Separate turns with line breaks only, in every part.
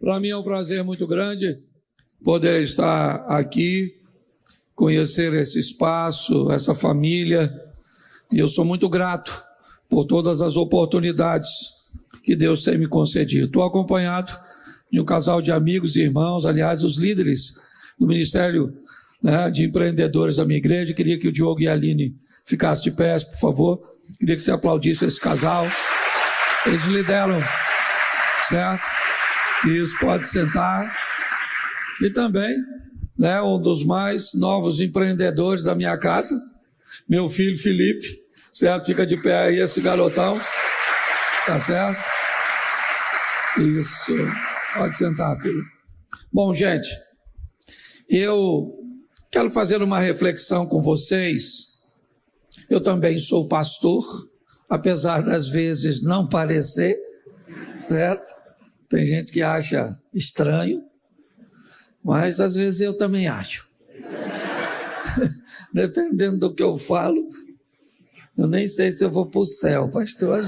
Para mim é um prazer muito grande poder estar aqui, conhecer esse espaço, essa família, e eu sou muito grato por todas as oportunidades que Deus tem me concedido. Estou acompanhado de um casal de amigos e irmãos, aliás, os líderes do Ministério, de Empreendedores da minha igreja. Queria que o Diogo e a Aline ficassem de pé, por favor. Queria que você aplaudisse esse casal. Eles lideram, certo? Isso, pode sentar. E também, um dos mais novos empreendedores da minha casa, meu filho Felipe, certo? Fica de pé aí esse garotão, tá certo? Isso, pode sentar, filho. Bom, gente, eu quero fazer uma reflexão com vocês. Eu também sou pastor, apesar das vezes não parecer, certo? Tem gente que acha estranho, mas às vezes eu também acho. Dependendo do que eu falo, eu nem sei se eu vou para o céu, pastor.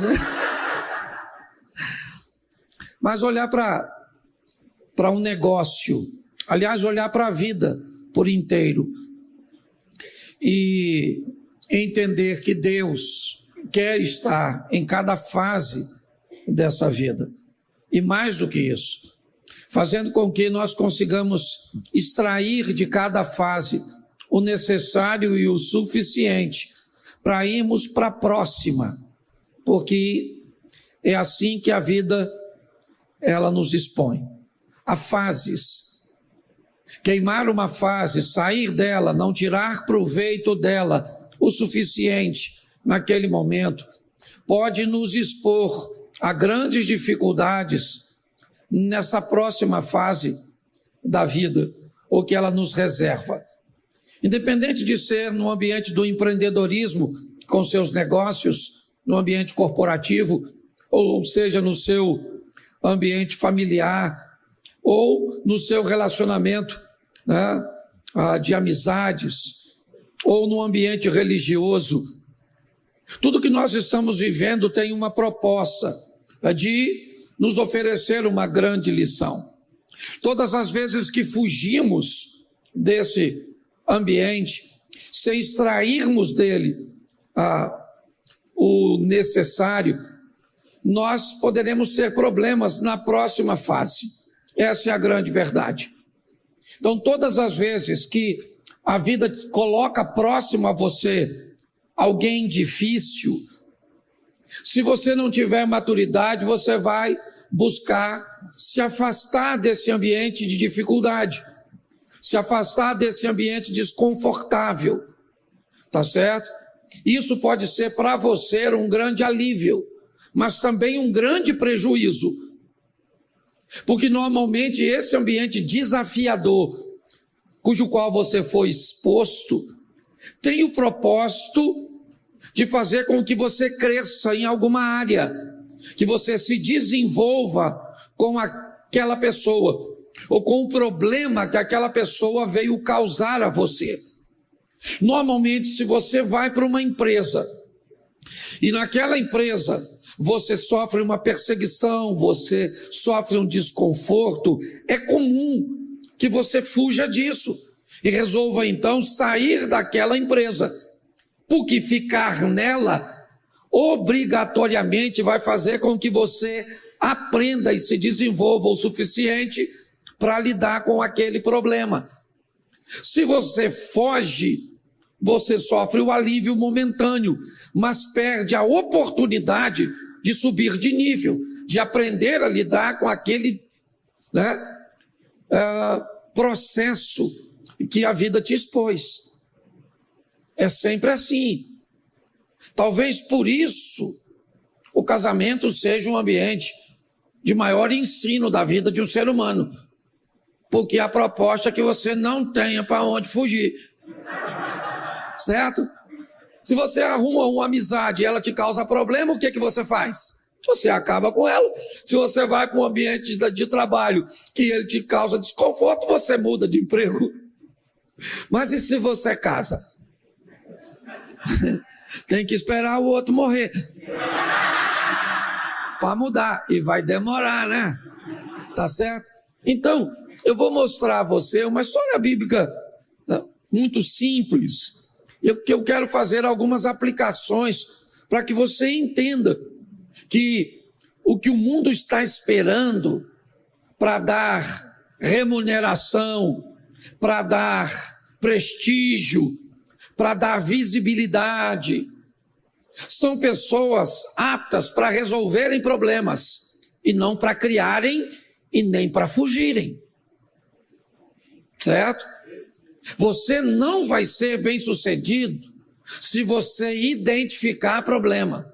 Mas olhar para um negócio, aliás, olhar para a vida por inteiro e entender que Deus quer estar em cada fase dessa vida. E mais do que isso, fazendo com que nós consigamos extrair de cada fase o necessário e o suficiente para irmos para a próxima, porque é assim que a vida ela nos expõe. Há fases. Queimar uma fase, sair dela, não tirar proveito dela o suficiente naquele momento, pode nos expor a grandes dificuldades nessa próxima fase da vida, ou que ela nos reserva. Independente de ser no ambiente do empreendedorismo, com seus negócios, no ambiente corporativo, ou seja, no seu ambiente familiar, ou no seu relacionamento de amizades, ou no ambiente religioso. Tudo que nós estamos vivendo tem uma proposta de nos oferecer uma grande lição. Todas as vezes que fugimos desse ambiente, sem extrairmos dele o necessário, nós poderemos ter problemas na próxima fase. Essa é a grande verdade. Então, todas as vezes que a vida coloca próximo a você alguém difícil, se você não tiver maturidade, você vai buscar se afastar desse ambiente de dificuldade, se afastar desse ambiente desconfortável, tá certo? Isso pode ser para você um grande alívio, mas também um grande prejuízo, porque normalmente esse ambiente desafiador, cujo qual você foi exposto, tem o propósito de fazer com que você cresça em alguma área, que você se desenvolva com aquela pessoa, ou com o problema que aquela pessoa veio causar a você. Normalmente, se você vai para uma empresa, e naquela empresa você sofre uma perseguição, você sofre um desconforto, é comum que você fuja disso e resolva então sair daquela empresa, porque ficar nela obrigatoriamente vai fazer com que você aprenda e se desenvolva o suficiente para lidar com aquele problema. Se você foge, você sofre o alívio momentâneo, mas perde a oportunidade de subir de nível, de aprender a lidar com aquele processo que a vida te expôs. É sempre assim. Talvez por isso o casamento seja um ambiente de maior ensino da vida de um ser humano, porque a proposta é que você não tenha para onde fugir, certo? Se você arruma uma amizade e ela te causa problema, o que você faz? Você acaba com ela. Se você vai para um ambiente de trabalho que ele te causa desconforto, você muda de emprego. Mas e se você casa? Tem que esperar o outro morrer para mudar, e vai demorar, né? Tá certo? Então, eu vou mostrar a você uma história bíblica, né, muito simples. Eu quero fazer algumas aplicações para que você entenda que o que o mundo está esperando para dar remuneração, para dar prestígio, para dar visibilidade, são pessoas aptas para resolverem problemas e não para criarem e nem para fugirem. Certo? Você não vai ser bem-sucedido se você identificar problema.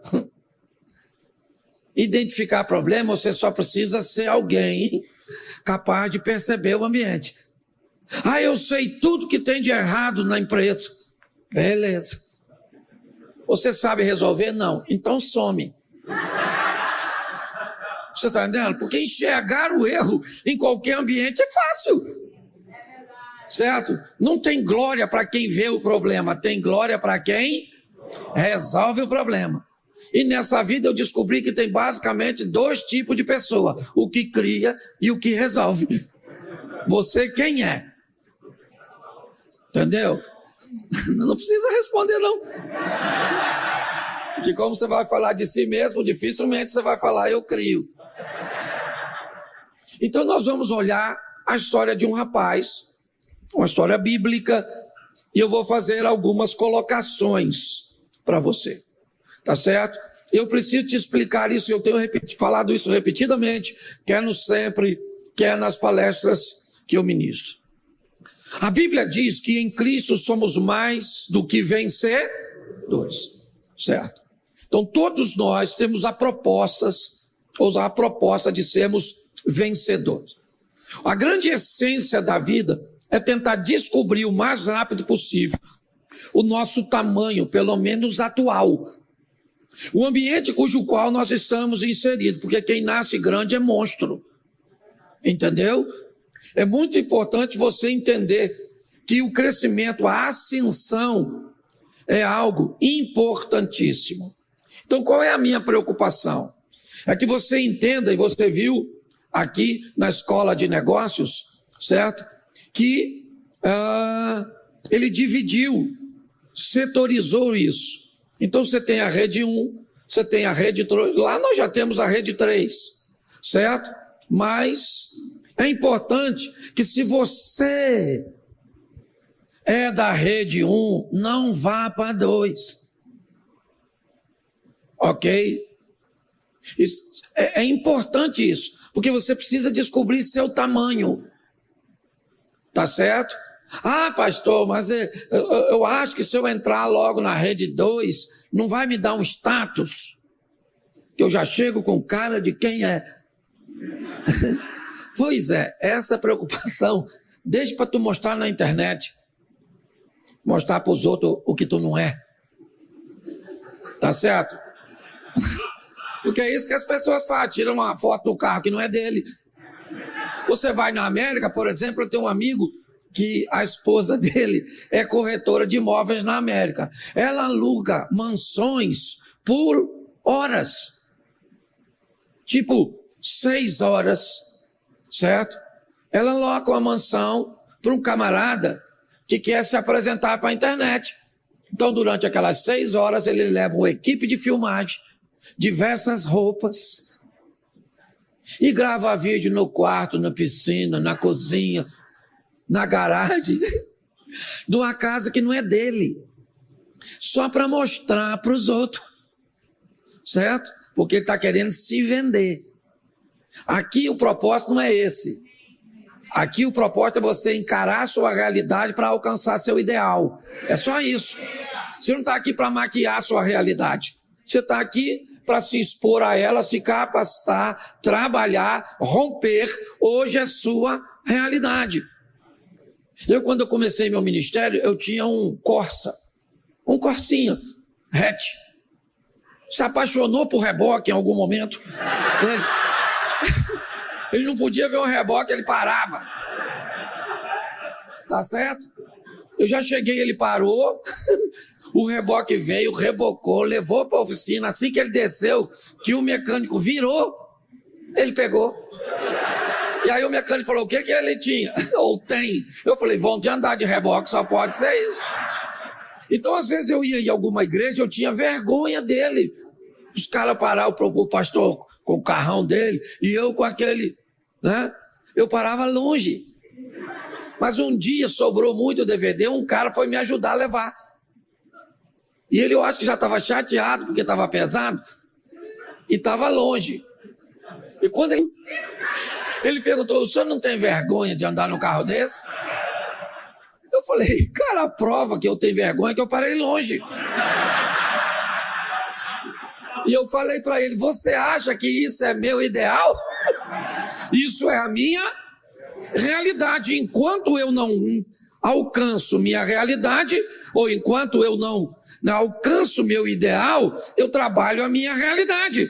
Identificar problema, você só precisa ser alguém capaz de perceber o ambiente. Ah, eu sei tudo que tem de errado na empresa. Beleza. Você sabe resolver? Não. Então some. Você está entendendo? Porque enxergar o erro em qualquer ambiente é fácil. Certo? Não tem glória para quem vê o problema, tem glória para quem resolve o problema. E nessa vida eu descobri que tem basicamente 2 tipos de pessoa: o que cria e o que resolve. Você quem é? Entendeu? Não precisa responder não. Porque como você vai falar de si mesmo, dificilmente você vai falar eu crio. Então nós vamos olhar a história de um rapaz, uma história bíblica, e eu vou fazer algumas colocações para você, tá certo? Eu preciso te explicar isso, eu tenho falado isso repetidamente, quer no Sempre, quer nas palestras que eu ministro. A Bíblia diz que em Cristo somos mais do que vencedores, certo? Então todos nós temos a proposta de sermos vencedores. A grande essência da vida é tentar descobrir o mais rápido possível o nosso tamanho, pelo menos atual. O ambiente cujo qual nós estamos inseridos, porque quem nasce grande é monstro. Entendeu? É muito importante você entender que o crescimento, a ascensão é algo importantíssimo. Então, qual é a minha preocupação? É que você entenda, e você viu aqui na escola de negócios, certo? Que ele dividiu, setorizou isso. Então você tem a rede 1, você tem a rede 3, lá nós já temos a rede 3, certo? Mas é importante que se você é da rede 1, não vá para 2. Ok? É importante isso, porque você precisa descobrir seu tamanho. Tá certo? Ah, pastor, mas eu acho que se eu entrar logo na rede 2, não vai me dar um status, que eu já chego com cara de quem é. Pois é, essa preocupação, deixa para tu mostrar na internet, mostrar para os outros o que tu não é. Tá certo? Porque é isso que as pessoas fazem, tiram uma foto do carro que não é dele. Você vai na América, por exemplo, eu tenho um amigo que a esposa dele é corretora de imóveis na América. Ela aluga mansões por horas. Tipo, 6 horas, certo? Ela aloca uma mansão para um camarada que quer se apresentar para a internet. Então, durante aquelas 6 horas, ele leva uma equipe de filmagem, diversas roupas, e grava vídeo no quarto, na piscina, na cozinha, na garagem, de uma casa que não é dele, só para mostrar para os outros, certo? Porque ele está querendo se vender. Aqui o propósito não é esse. Aqui o propósito é você encarar a sua realidade para alcançar seu ideal. É só isso. Você não está aqui para maquiar a sua realidade. Você está aqui para se expor a ela, se capacitar, trabalhar, romper. Hoje é sua realidade. Quando eu comecei meu ministério, eu tinha um Corsa, um Corsinha, hatch. Se apaixonou por reboque em algum momento. Ele não podia ver um reboque, ele parava. Tá certo? Eu já cheguei, ele parou, o reboque veio, rebocou, levou para a oficina. Assim que ele desceu, que o mecânico virou, ele pegou. E aí o mecânico falou, o que ele tinha? Ou tem. Eu falei, vão de andar de reboque, só pode ser isso. Então, às vezes, eu ia em alguma igreja, eu tinha vergonha dele. Os caras paravam, o pastor com o carrão dele, e eu com aquele, né? Eu parava longe. Mas um dia sobrou muito DVD, um cara foi me ajudar a levar. E ele, eu acho que já estava chateado, porque estava pesado, e estava longe. E quando ele perguntou, o senhor não tem vergonha de andar num carro desse? Eu falei, cara, a prova que eu tenho vergonha é que eu parei longe. E eu falei para ele, você acha que isso é meu ideal? Isso é a minha realidade. Enquanto eu não alcanço minha realidade, ou enquanto eu não alcanço meu ideal, eu trabalho a minha realidade.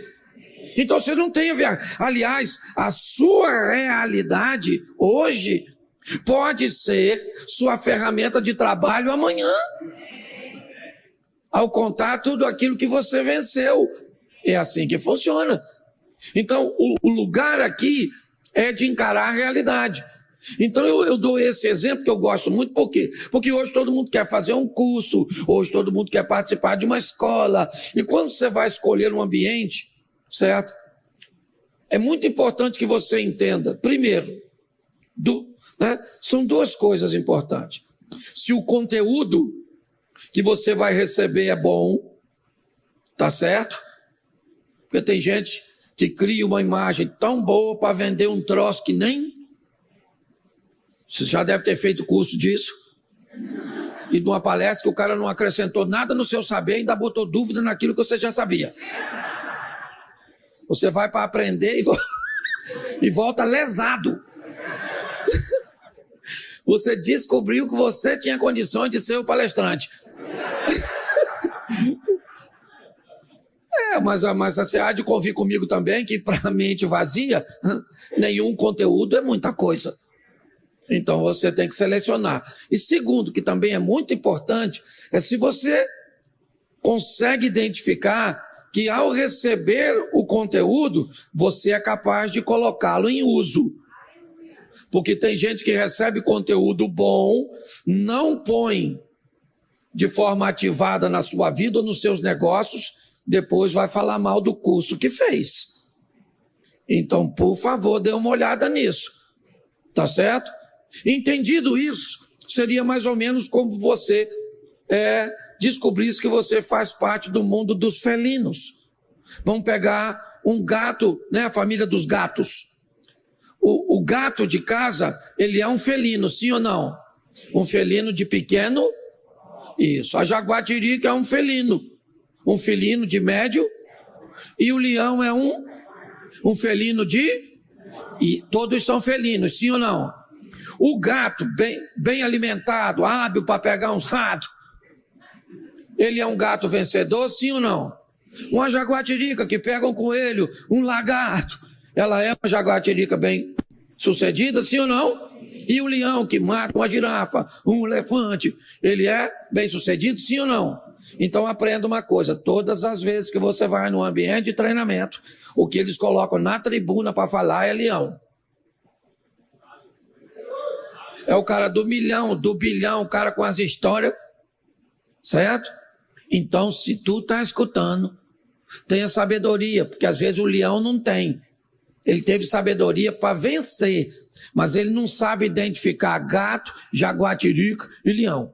Então você não tem vergonha. Aliás, a sua realidade hoje pode ser sua ferramenta de trabalho amanhã, ao contar tudo aquilo que você venceu. É assim que funciona. Então, o lugar aqui é de encarar a realidade. Então, eu dou esse exemplo que eu gosto muito, por quê? Porque hoje todo mundo quer fazer um curso, hoje todo mundo quer participar de uma escola, e quando você vai escolher um ambiente, certo? É muito importante que você entenda, primeiro, são duas coisas importantes. Se o conteúdo que você vai receber é bom, tá certo? Porque tem gente que cria uma imagem tão boa para vender um troço que nem... Você já deve ter feito curso disso. E de uma palestra que o cara não acrescentou nada no seu saber, ainda botou dúvida naquilo que você já sabia. Você vai para aprender e volta lesado. Você descobriu que você tinha condições de ser o palestrante. Mas você há de convir comigo também que para a mente vazia, nenhum conteúdo é muita coisa. Então você tem que selecionar. E segundo, que também é muito importante, é se você consegue identificar que ao receber o conteúdo, você é capaz de colocá-lo em uso. Porque tem gente que recebe conteúdo bom, não põe de forma ativada na sua vida ou nos seus negócios, depois vai falar mal do curso que fez. Então, por favor, dê uma olhada nisso. Tá certo? Entendido isso, seria mais ou menos como você descobrisse que você faz parte do mundo dos felinos. Vamos pegar um gato, né, a família dos gatos. O gato de casa, ele é um felino, sim ou não? Um felino de pequeno? Isso. A jaguatirica é um felino de médio, e o leão é um felino de... E todos são felinos, sim ou não? O gato, bem alimentado, hábil para pegar uns ratos, ele é um gato vencedor, sim ou não? Uma jaguatirica que pega um coelho, um lagarto, ela é uma jaguatirica bem sucedida, sim ou não? E o leão que mata uma girafa, um elefante, ele é bem sucedido, sim ou não? Então aprenda uma coisa, todas as vezes que você vai num ambiente de treinamento, o que eles colocam na tribuna para falar é leão. É o cara do milhão, do bilhão, o cara com as histórias, certo? Então, se tu tá escutando, tenha sabedoria, porque às vezes o leão não tem. Ele teve sabedoria para vencer, mas ele não sabe identificar gato, jaguatirica e leão.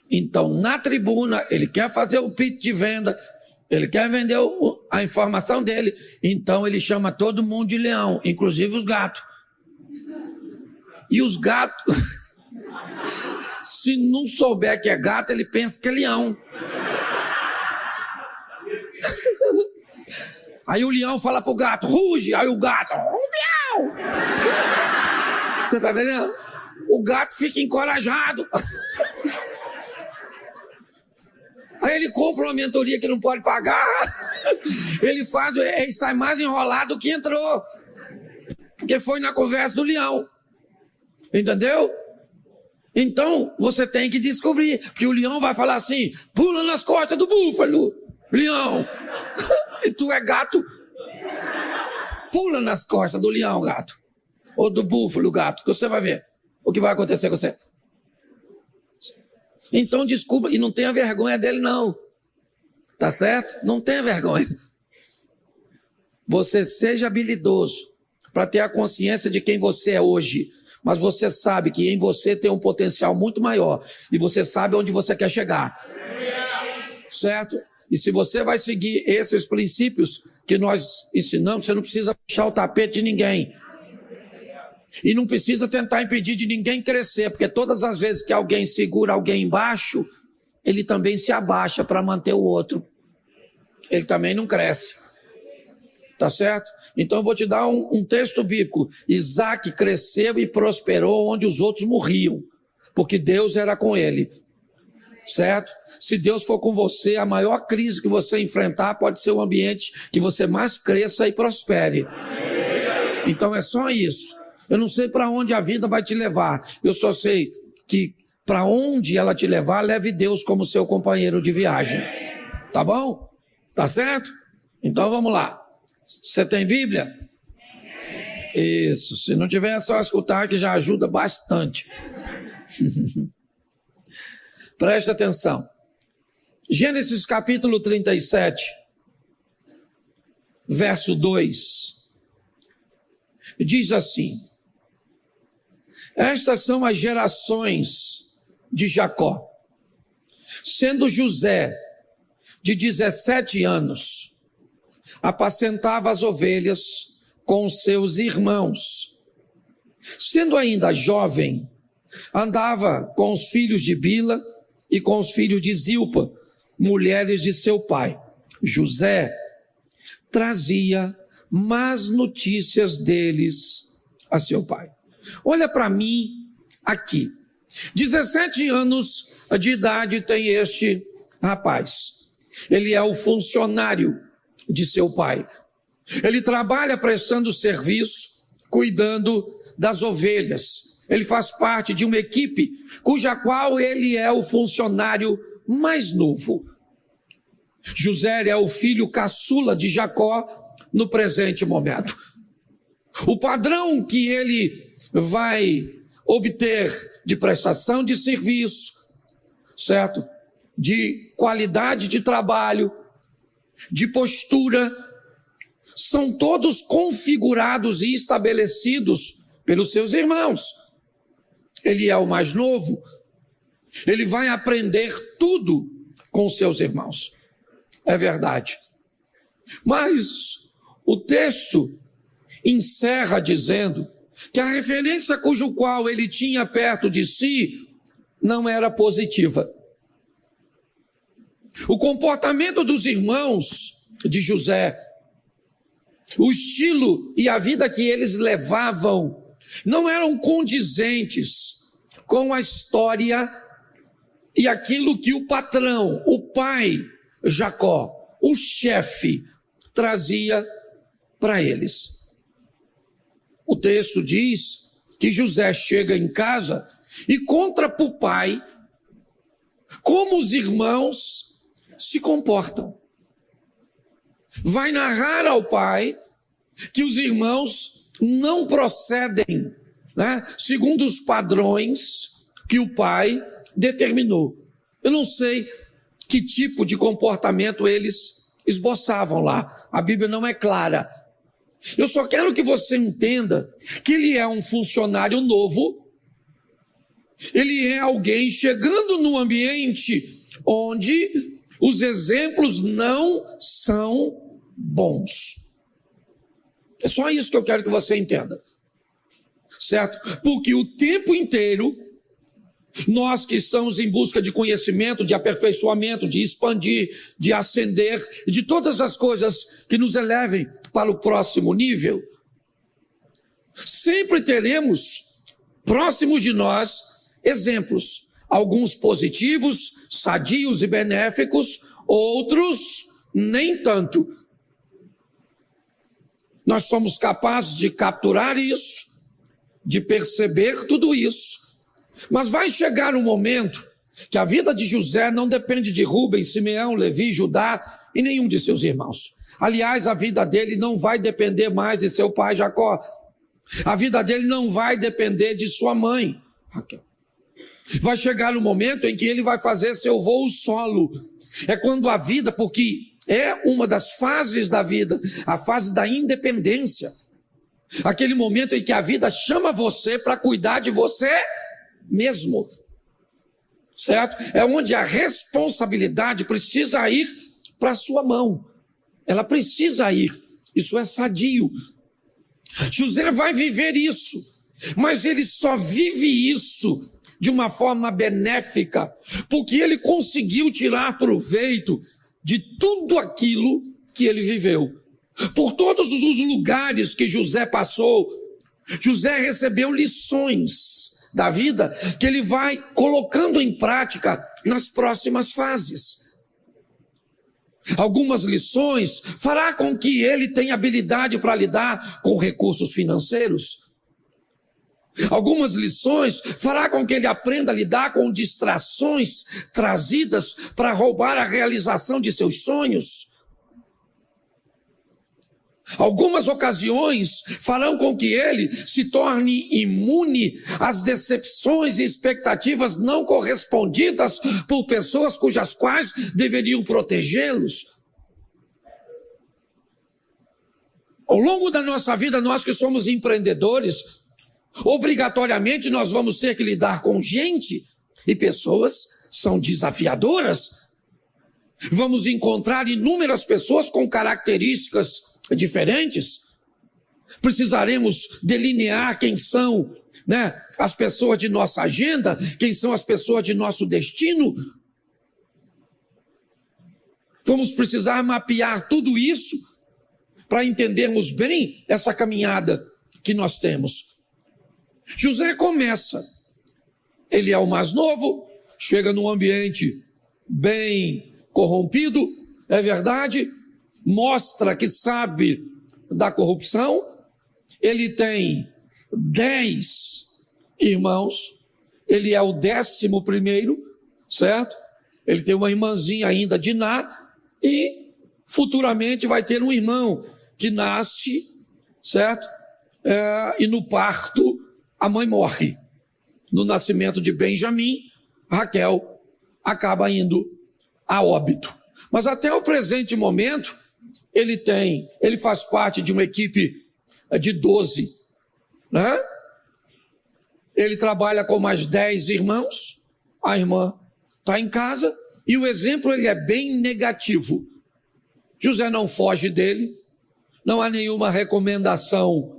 Então, na tribuna, ele quer fazer o pitch de venda, ele quer vender a informação dele, então ele chama todo mundo de leão, inclusive os gatos. E os gatos, se não souber que é gato, ele pensa que é leão. Aí o leão fala pro gato, ruge, aí o gato, miau! Você tá entendendo? O gato fica encorajado. Aí ele compra uma mentoria que não pode pagar, ele sai mais enrolado do que entrou, porque foi na conversa do leão. Entendeu? Então, você tem que descobrir, porque o leão vai falar assim, pula nas costas do búfalo, leão. E tu é gato, pula nas costas do leão, gato. ou do búfalo, gato, que você vai ver o que vai acontecer com você. Então desculpa, e não tenha vergonha dele não, tá certo? Não tenha vergonha. Você seja habilidoso para ter a consciência de quem você é hoje, mas você sabe que em você tem um potencial muito maior e você sabe onde você quer chegar, certo? E se você vai seguir esses princípios que nós ensinamos, você não precisa puxar o tapete de ninguém. E não precisa tentar impedir de ninguém crescer, porque todas as vezes que alguém segura alguém embaixo, ele também se abaixa para manter o outro. Ele também não cresce. Tá certo? Então eu vou te dar um texto bíblico. Isaac cresceu e prosperou onde os outros morriam, porque Deus era com ele. Certo? Se Deus for com você, a maior crise que você enfrentar pode ser o ambiente que você mais cresça e prospere. Então é só isso. Eu não sei para onde a vida vai te levar. Eu só sei que para onde ela te levar, leve Deus como seu companheiro de viagem. Tá bom? Tá certo? Então vamos lá. Você tem Bíblia? Isso. Se não tiver, é só escutar que já ajuda bastante. Preste atenção. Gênesis capítulo 37, verso 2. Diz assim: estas são as gerações de Jacó. Sendo José de 17 anos, apacentava as ovelhas com seus irmãos. Sendo ainda jovem, andava com os filhos de Bila e com os filhos de Zilpa, mulheres de seu pai. José trazia más notícias deles a seu pai. Olha para mim aqui. 17 anos de idade tem este rapaz. Ele é o funcionário de seu pai. Ele trabalha prestando serviço, cuidando das ovelhas. Ele faz parte de uma equipe cuja qual ele é o funcionário mais novo. José é o filho caçula de Jacó no presente momento. O padrão que ele vai obter de prestação de serviço, certo? De qualidade de trabalho, de postura, são todos configurados e estabelecidos pelos seus irmãos. Ele é o mais novo, ele vai aprender tudo com seus irmãos. É verdade. Mas o texto encerra dizendo que a referência cujo qual ele tinha perto de si não era positiva. O comportamento dos irmãos de José, o estilo e a vida que eles levavam não eram condizentes com a história e aquilo que o patrão, o pai Jacó, o chefe, trazia para eles. O texto diz que José chega em casa e conta para o pai como os irmãos se comportam. Vai narrar ao pai que os irmãos não procedem, né, segundo os padrões que o pai determinou. Eu não sei que tipo de comportamento eles esboçavam lá. A Bíblia não é clara. Eu só quero que você entenda que ele é um funcionário novo, ele é alguém chegando num ambiente onde os exemplos não são bons. É só isso que eu quero que você entenda, certo? Porque o tempo inteiro, nós que estamos em busca de conhecimento, de aperfeiçoamento, de expandir, de ascender, e de todas as coisas que nos elevem para o próximo nível, sempre teremos próximos de nós exemplos, alguns positivos, sadios e benéficos, outros nem tanto. Nós somos capazes de capturar isso, de perceber tudo isso, mas vai chegar um momento que a vida de José não depende de Rubens, Simeão, Levi, Judá e nenhum de seus irmãos. Aliás, a vida dele não vai depender mais de seu pai Jacó. A vida dele não vai depender de sua mãe, Raquel. Vai chegar no momento em que ele vai fazer seu voo solo. É quando a vida, porque é uma das fases da vida, a fase da independência. Aquele momento em que a vida chama você para cuidar de você mesmo. Certo? É onde a responsabilidade precisa ir para a sua mão. Ela precisa ir. Isso é sadio. José vai viver isso, mas ele só vive isso de uma forma benéfica, porque ele conseguiu tirar proveito de tudo aquilo que ele viveu. Por todos os lugares que José passou, José recebeu lições da vida que ele vai colocando em prática nas próximas fases. Algumas lições fará com que ele tenha habilidade para lidar com recursos financeiros. Algumas lições fará com que ele aprenda a lidar com distrações trazidas para roubar a realização de seus sonhos. Algumas ocasiões farão com que ele se torne imune às decepções e expectativas não correspondidas por pessoas cujas quais deveriam protegê-los. Ao longo da nossa vida, nós que somos empreendedores, obrigatoriamente nós vamos ter que lidar com gente e pessoas são desafiadoras. Vamos encontrar inúmeras pessoas com características diferentes. Precisaremos delinear quem são, as pessoas de nossa agenda, quem são as pessoas de nosso destino. Vamos precisar mapear tudo isso para entendermos bem essa caminhada que nós temos. José começa, ele é o mais novo, chega num ambiente bem corrompido, é verdade, mostra que sabe da corrupção, ele tem 10 irmãos, ele é o 11º, certo? Ele tem uma irmãzinha ainda, Diná, e futuramente vai ter um irmão que nasce, certo? E no parto a mãe morre. No nascimento de Benjamim, Raquel acaba indo a óbito. Mas até o presente momento, ele faz parte de uma equipe de 12, né? Ele trabalha com mais 10 irmãos, a irmã está em casa, e o exemplo ele é bem negativo. José não foge dele, não há nenhuma recomendação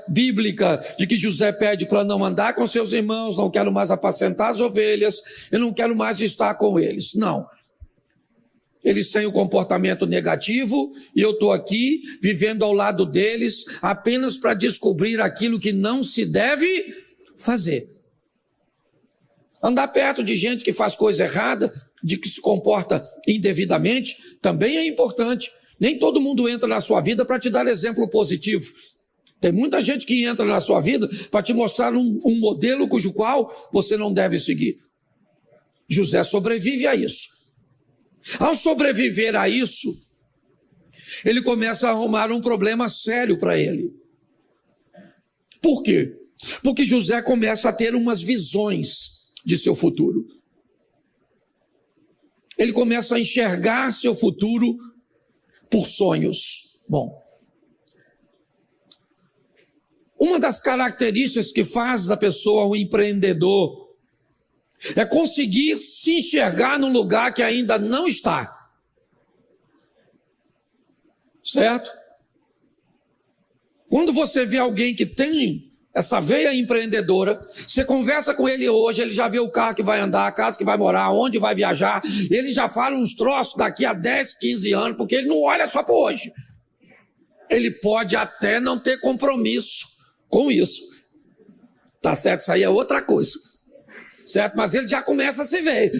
bíblica de que José pede para não andar com seus irmãos, não quero mais apacentar as ovelhas, eu não quero mais estar com eles. Não. Eles têm o comportamento negativo e eu estou aqui vivendo ao lado deles apenas para descobrir aquilo que não se deve fazer. Andar perto de gente que faz coisa errada, de que se comporta indevidamente, também é importante. Nem todo mundo entra na sua vida para te dar exemplo positivo. Tem muita gente que entra na sua vida para te mostrar um modelo cujo qual você não deve seguir. José sobrevive a isso. Ao sobreviver a isso, ele começa a arrumar um problema sério para ele. Por quê? Porque José começa a ter umas visões de seu futuro. Ele começa a enxergar seu futuro por sonhos. Bom, uma das características que faz da pessoa um empreendedor é conseguir se enxergar num lugar que ainda não está. Certo? Quando você vê alguém que tem essa veia empreendedora, você conversa com ele hoje, ele já vê o carro que vai andar, a casa que vai morar, onde vai viajar, ele já fala uns troços daqui a 10, 15 anos, porque ele não olha só para hoje. Ele pode até não ter compromisso com isso. Tá certo? Isso aí é outra coisa. Certo? Mas ele já começa a se ver.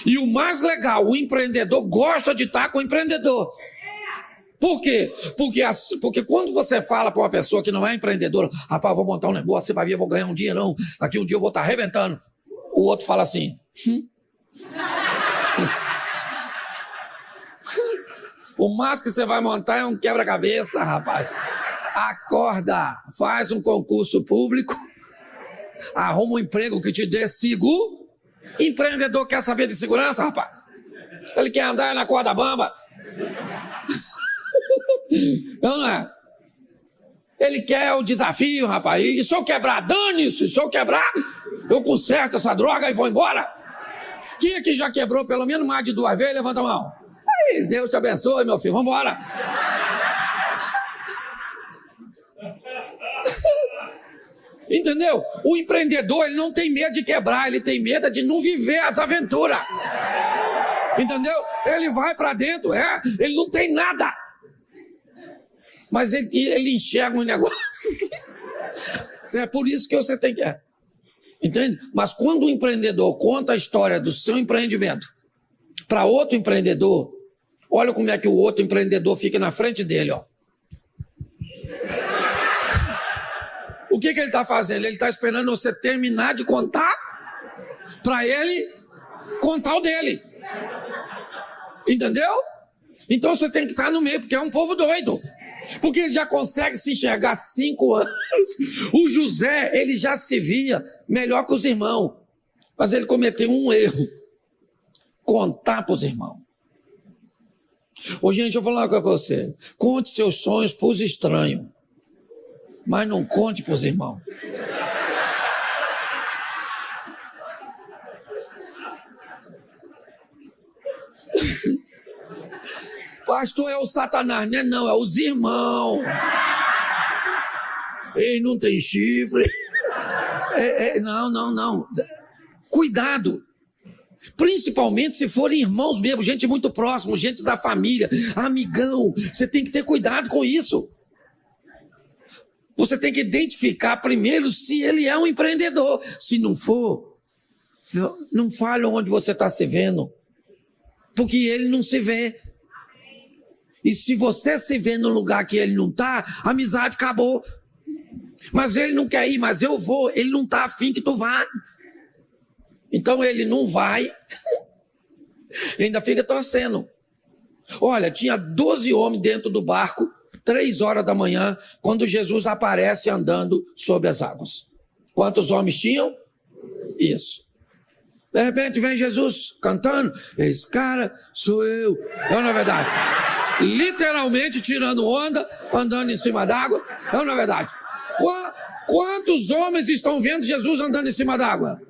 E o mais legal, o empreendedor gosta de estar com o empreendedor. Por quê? Porque quando você fala para uma pessoa que não é empreendedora, rapaz, vou montar um negócio, você vai ver, eu vou ganhar um dinheirão, daqui um dia eu vou estar arrebentando. O outro fala assim, o máximo que você vai montar é um quebra-cabeça, rapaz. Acorda, faz um concurso público, arruma um emprego que te dê seguro. Empreendedor quer saber de segurança, rapaz? Ele quer andar na corda bamba. Não é? Ele quer o desafio, rapaz. E se eu quebrar, dane-se. Se eu quebrar, eu conserto essa droga e vou embora. Quem aqui já quebrou pelo menos mais de 2 vezes? Levanta a mão. Aí, Deus te abençoe, meu filho. Vamos embora. Entendeu? O empreendedor, ele não tem medo de quebrar, ele tem medo de não viver as aventuras. Entendeu? Ele vai para dentro, ele não tem nada. Mas ele enxerga um negócio. É por isso que você tem que... Entende? Mas quando o empreendedor conta a história do seu empreendimento para outro empreendedor, olha como é que o outro empreendedor fica na frente dele, ó. O que ele está fazendo? Ele está esperando você terminar de contar para ele contar o dele. Entendeu? Então você tem que estar no meio, porque é um povo doido. Porque ele já consegue se enxergar há 5 anos. O José, ele já se via melhor que os irmãos. Mas ele cometeu um erro. Contar para os irmãos. Ô, gente, eu vou falar uma coisa para você. Conte seus sonhos para os estranhos. Mas não conte para os irmãos. Pastor, é o Satanás. Não é não, é os irmãos. Ele não tem chifre. Não. Cuidado. Principalmente se forem irmãos mesmo, gente muito próxima, gente da família, amigão. Você tem que ter cuidado com isso. Você tem que identificar primeiro se ele é um empreendedor. Se não for, não fale onde você está se vendo. Porque ele não se vê. E se você se vê no lugar que ele não está, a amizade acabou. Mas ele não quer ir, mas eu vou. Ele não está afim que tu vá. Então ele não vai. E ainda fica torcendo. Olha, tinha 12 homens dentro do barco, 3 horas da manhã, quando Jesus aparece andando sobre as águas. Quantos homens tinham? Isso. De repente vem Jesus cantando. Esse cara sou eu. Não, na verdade. Literalmente tirando onda, andando em cima d'água. Não, na verdade. Quantos homens estão vendo Jesus andando em cima d'água?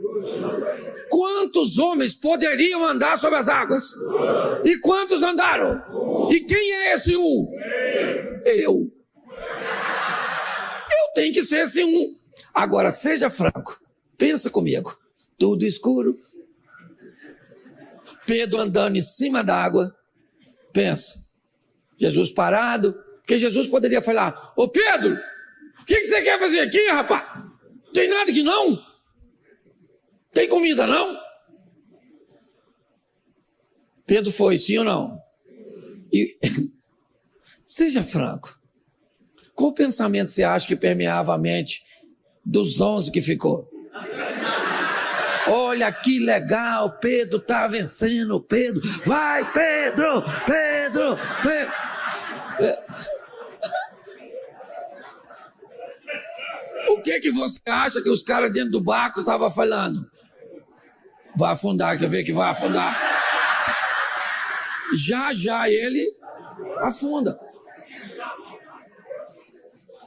Quantos homens poderiam andar sobre as águas? E quantos andaram? E quem é esse um? Eu tenho que ser esse um. Agora, seja franco. Pensa comigo. Tudo escuro. Pedro andando em cima d'água. Pensa. Jesus parado. Porque Jesus poderia falar: ô Pedro, o que você quer fazer aqui, rapaz? Tem nada aqui não? Tem comida não? Pedro foi, sim ou não? E seja franco. Qual pensamento você acha que permeava a mente dos 11 que ficou? Olha que legal, Pedro está vencendo, Pedro. Vai, Pedro. O que você acha que os caras dentro do barco estavam falando? Vai afundar, quer ver que vai afundar? Já ele afunda.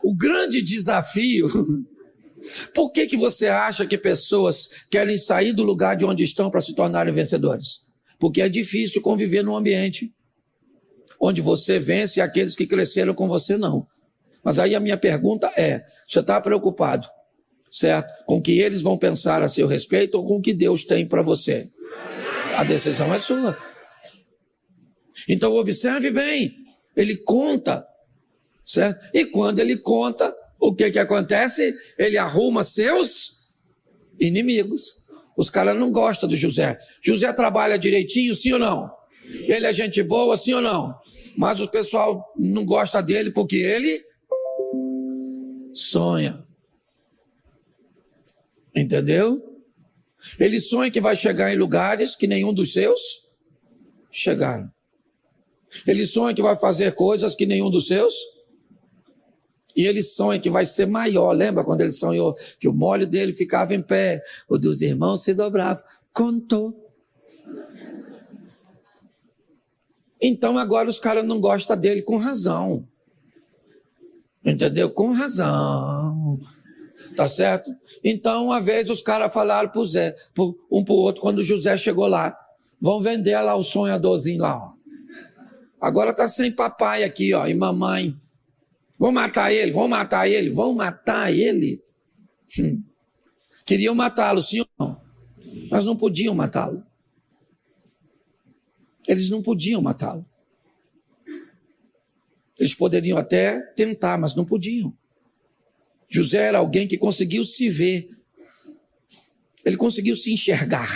O grande desafio... Por que você acha que pessoas querem sair do lugar de onde estão para se tornarem vencedores? Porque é difícil conviver num ambiente onde você vence e aqueles que cresceram com você não. Mas aí a minha pergunta é, você está preocupado, certo? Com o que eles vão pensar a seu respeito ou com o que Deus tem para você? A decisão é sua. Então observe bem, ele conta, certo? E quando ele conta, o que acontece? Ele arruma seus inimigos. Os caras não gostam do José. José trabalha direitinho, sim ou não? Ele é gente boa, sim ou não? Mas o pessoal não gosta dele porque ele sonha. Entendeu? Ele sonha que vai chegar em lugares que nenhum dos seus chegaram. Ele sonha que vai fazer coisas que nenhum dos seus. E ele sonha que vai ser maior. Lembra quando ele sonhou que o molho dele ficava em pé, o dos irmãos se dobrava? Contou. Então agora os caras não gostam dele com razão. Entendeu? Com razão. Tá certo? Então uma vez os caras falaram pro Zé, um pro outro, quando o José chegou lá, vão vender lá o sonhadorzinho lá, ó. Agora tá sem papai aqui, ó, e mamãe. Vão matar ele, vão matar ele, vão matar ele. Queriam matá-lo, sim ou não? Mas não podiam matá-lo. Eles não podiam matá-lo. Eles poderiam até tentar, mas não podiam. José era alguém que conseguiu se ver. Ele conseguiu se enxergar.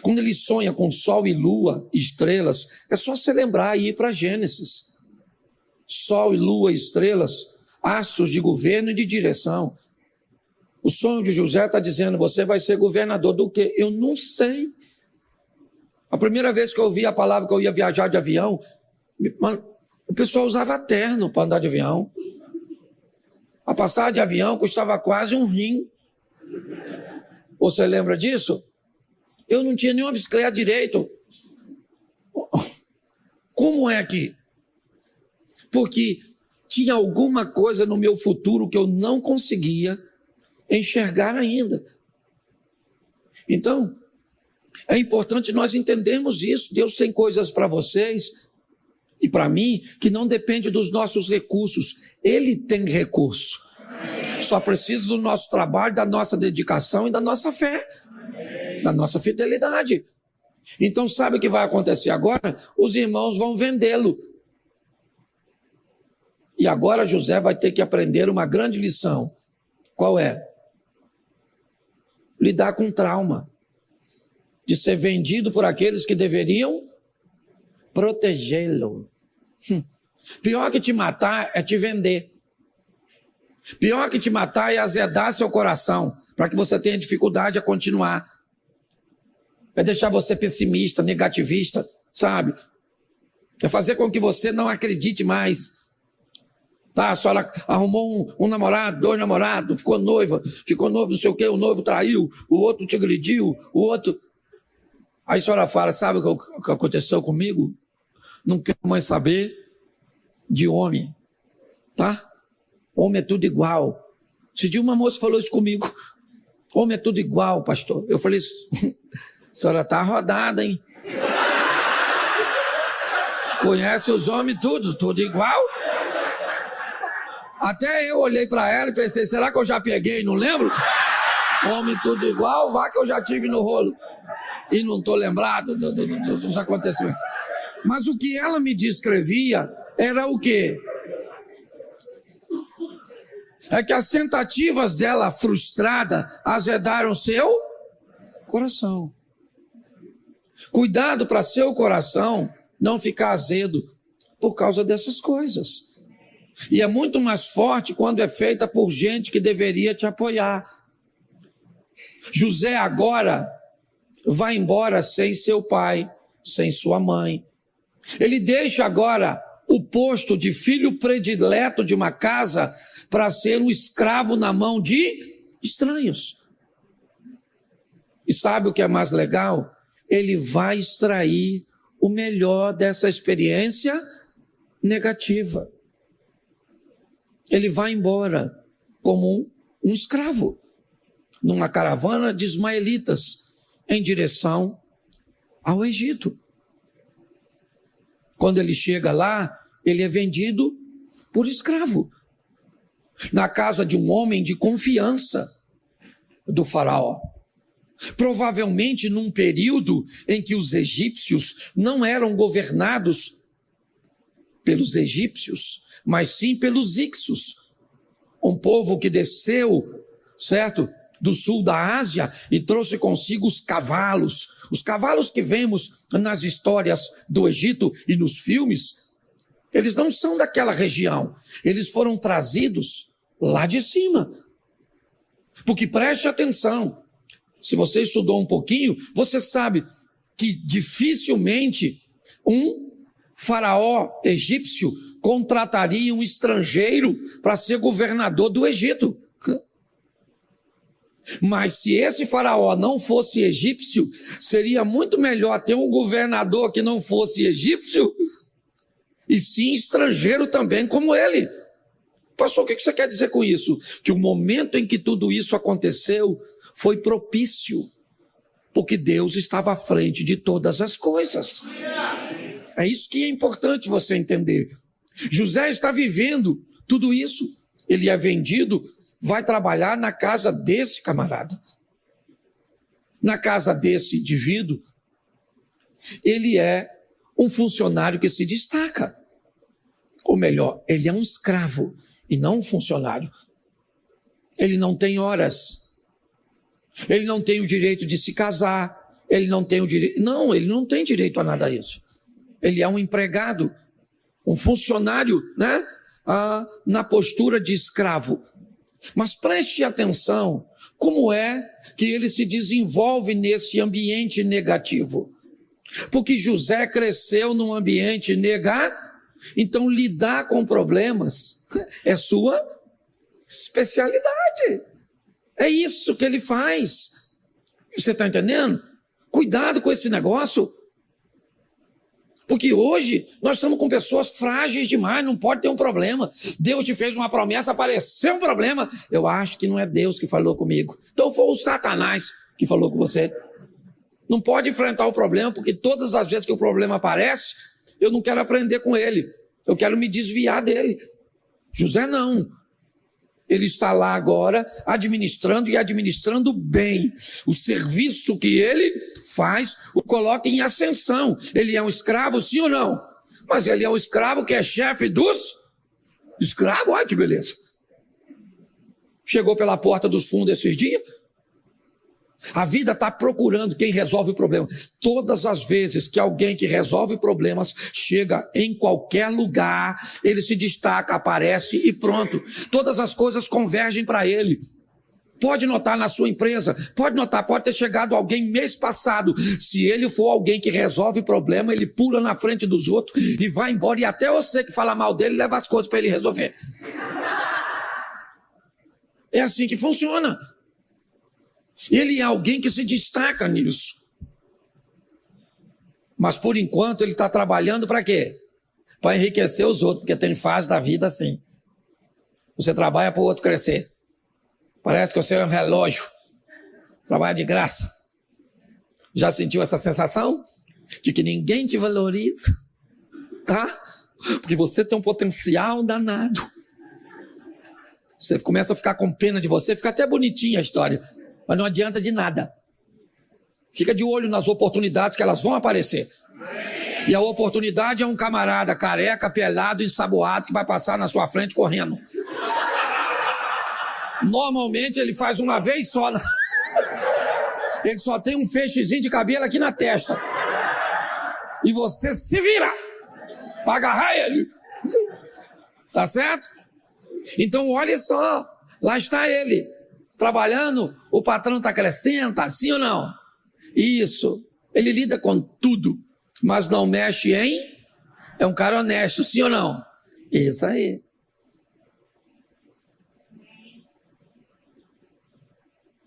Quando ele sonha com sol e lua e estrelas, é só você lembrar e ir para Gênesis. Sol e lua e estrelas, astros de governo e de direção. O sonho de José está dizendo, você vai ser governador do quê? Eu não sei. A primeira vez que eu ouvi a palavra que eu ia viajar de avião, o pessoal usava terno para andar de avião. A passagem de avião custava quase um rim. Você lembra disso? Eu não tinha nenhuma bicicleta direito. Como é que? Porque tinha alguma coisa no meu futuro que eu não conseguia enxergar ainda. Então, é importante nós entendermos isso. Deus tem coisas para vocês e para mim que não depende dos nossos recursos. Ele tem recurso. Só precisa do nosso trabalho, da nossa dedicação e da nossa fé, da nossa fidelidade. Então, sabe o que vai acontecer agora? Os irmãos vão vendê-lo. E agora José vai ter que aprender uma grande lição. Qual é? Lidar com trauma. De ser vendido por aqueles que deveriam protegê-lo. Pior que te matar é te vender. Pior que te matar é azedar seu coração, para que você tenha dificuldade a continuar. É deixar você pessimista, negativista, sabe? É fazer com que você não acredite mais. Tá, a senhora arrumou um namorado, 2 namorados, ficou noivo, não sei o quê, o noivo traiu, o outro te agrediu, o outro... Aí a senhora fala, sabe o que aconteceu comigo? Não quero mais saber de homem, tá? Homem é tudo igual. Esse dia uma moça falou isso comigo. Homem é tudo igual, pastor. Eu falei, a senhora tá rodada, hein? Conhece os homens tudo igual? Até eu olhei para ela e pensei, será que eu já peguei, não lembro? Homem tudo igual, vá que eu já tive no rolo. E não estou lembrado dos acontecimentos. Mas o que ela me descrevia era o quê? É que as tentativas dela frustrada azedaram seu coração. Cuidado para seu coração não ficar azedo por causa dessas coisas. E é muito mais forte quando é feita por gente que deveria te apoiar. José agora vai embora sem seu pai, sem sua mãe. Ele deixa agora o posto de filho predileto de uma casa para ser um escravo na mão de estranhos. E sabe o que é mais legal? Ele vai extrair o melhor dessa experiência negativa. Ele vai embora como um escravo, numa caravana de ismaelitas, em direção ao Egito. Quando ele chega lá, ele é vendido por escravo, na casa de um homem de confiança do faraó. Provavelmente num período em que os egípcios não eram governados pelos egípcios, mas sim pelos Ixos, um povo que desceu, certo, do sul da Ásia e trouxe consigo os cavalos que vemos nas histórias do Egito e nos filmes. Eles não são daquela região, eles foram trazidos lá de cima. Porque preste atenção, se você estudou um pouquinho, você sabe que dificilmente um faraó egípcio contrataria um estrangeiro para ser governador do Egito. Mas se esse faraó não fosse egípcio, seria muito melhor ter um governador que não fosse egípcio e sim estrangeiro também como ele. Pastor, o que você quer dizer com isso? Que o momento em que tudo isso aconteceu foi propício, porque Deus estava à frente de todas as coisas. É isso que é importante você entender. José está vivendo tudo isso. Ele é vendido, vai trabalhar na casa desse camarada. Na casa desse indivíduo, ele é um funcionário que se destaca. Ou melhor, ele é um escravo e não um funcionário. Ele não tem horas. Ele não tem o direito de se casar. Ele não tem o direito... Não, ele não tem direito a nada disso. Ele é um empregado, um funcionário, né? Na postura de escravo. Mas preste atenção, como é que ele se desenvolve nesse ambiente negativo? Porque José cresceu num ambiente negativo, então lidar com problemas é sua especialidade. É isso que ele faz. Você está entendendo? Cuidado com esse negócio. Porque hoje nós estamos com pessoas frágeis demais, não pode ter um problema. Deus te fez uma promessa, apareceu um problema. Eu acho que não é Deus que falou comigo. Então foi o Satanás que falou com você. Não pode enfrentar o problema, porque todas as vezes que o problema aparece, eu não quero aprender com ele. Eu quero me desviar dele. José não. Ele está lá agora administrando e administrando bem. O serviço que ele faz o coloca em ascensão. Ele é um escravo, sim ou não? Mas ele é um escravo que é chefe dos escravos. Olha que beleza. Chegou pela porta dos fundos esses dias. A vida está procurando quem resolve o problema. Todas as vezes que alguém que resolve problemas chega em qualquer lugar, ele se destaca, aparece e pronto. Todas as coisas convergem para ele. Pode notar na sua empresa, pode notar, pode ter chegado alguém mês passado. Se ele for alguém que resolve problema, ele pula na frente dos outros e vai embora. E até você que fala mal dele, leva as coisas para ele resolver. É assim que funciona. Ele é alguém que se destaca nisso. Mas por enquanto ele está trabalhando para quê? Para enriquecer os outros, porque tem fase da vida assim. Você trabalha para o outro crescer. Parece que você é um relógio. Trabalha de graça. Já sentiu essa sensação? De que ninguém te valoriza? Tá? Porque você tem um potencial danado. Você começa a ficar com pena de você, fica até bonitinha a história. Mas não adianta de nada. Fica de olho nas oportunidades que elas vão aparecer. E a oportunidade é um camarada careca, pelado, ensaboado, que vai passar na sua frente correndo. Normalmente ele faz uma vez só. Ele só tem um feixezinho de cabelo aqui na testa. E você se vira para agarrar ele. Tá certo? Então olha só. Lá está ele. Trabalhando, o patrão está crescendo, tá assim ou não? Isso. Ele lida com tudo, mas não mexe em... É um cara honesto, sim ou não? Isso aí.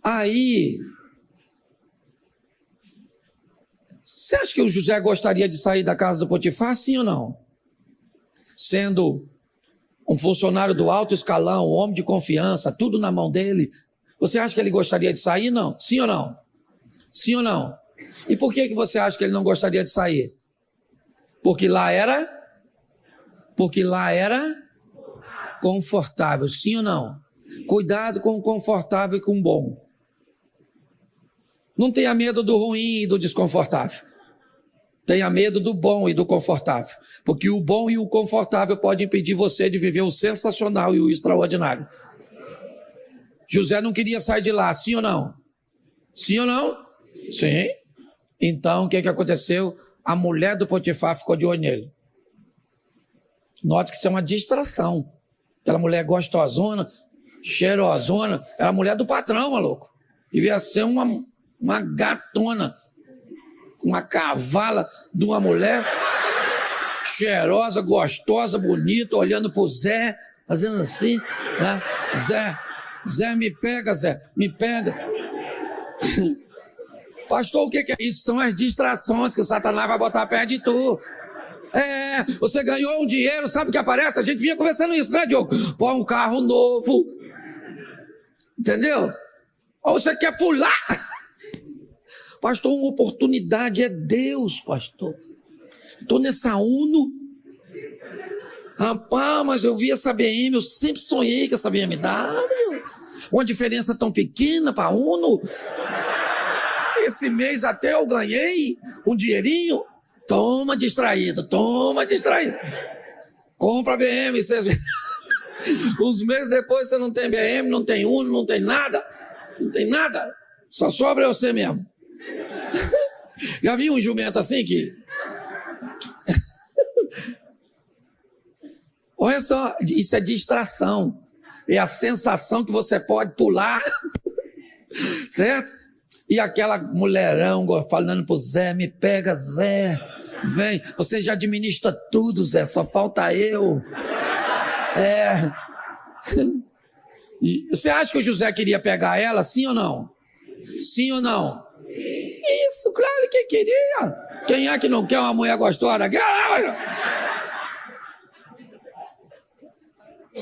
Aí, você acha que o José gostaria de sair da casa do Potifar, sim ou não? Sendo um funcionário do alto escalão, um homem de confiança, tudo na mão dele... Você acha que ele gostaria de sair? Não. Sim ou não? Sim ou não? E por que você acha que ele não gostaria de sair? Porque lá era confortável. Sim ou não? Cuidado com o confortável e com o bom. Não tenha medo do ruim e do desconfortável. Tenha medo do bom e do confortável. Porque o bom e o confortável podem impedir você de viver o sensacional e o extraordinário. José não queria sair de lá, sim ou não? Sim ou não? Sim. Então, o que aconteceu? A mulher do Potifar ficou de olho nele. Note que isso é uma distração. Aquela mulher gostosona, cheirosona, era a mulher do patrão, maluco. Devia ser uma gatona, uma cavala de uma mulher. cheirosa, gostosa, bonita, olhando pro Zé, fazendo assim, né? Zé, me pega, me pega. Pastor, o que é isso? São as distrações que o Satanás vai botar perto de tu. Você ganhou um dinheiro, sabe o que aparece? A gente vinha conversando isso, né, Diogo? Põe um carro novo. Entendeu? Ou você quer pular. Pastor, uma oportunidade é Deus, pastor. Estou nessa Uno. Rapaz, mas eu vi essa BM, eu sempre sonhei com essa BMW. Uma diferença tão pequena para a Uno. Esse mês até eu ganhei um dinheirinho. Toma distraído. Compra BM. Uns meses depois você não tem BM, não tem Uno, não tem nada. Não tem nada. Só sobra você mesmo. Já vi um jumento assim que... Olha só, isso é distração. É a sensação que você pode pular. Certo? E aquela mulherão falando pro Zé, me pega, Zé, vem. Você já administra tudo, Zé, só falta eu. E você acha que o José queria pegar ela, sim ou não? Sim ou não? Isso, claro que queria. Quem é que não quer uma mulher gostosa?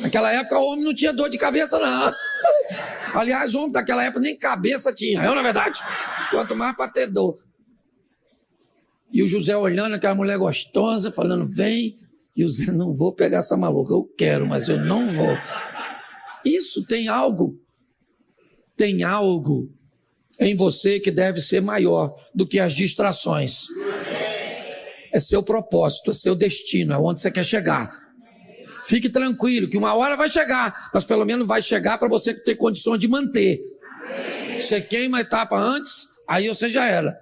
Naquela época o homem não tinha dor de cabeça, não. Aliás, o homem daquela época nem cabeça tinha. Na verdade. Quanto mais para ter dor. E o José olhando aquela mulher gostosa, falando, vem. E o Zé, não vou pegar essa maluca. Eu quero, mas eu não vou. Isso tem algo em você que deve ser maior do que as distrações. É seu propósito, é seu destino, é onde você quer chegar. Fique tranquilo, que uma hora vai chegar, mas pelo menos vai chegar para você ter condições de manter. Você queima a etapa antes, aí você já era.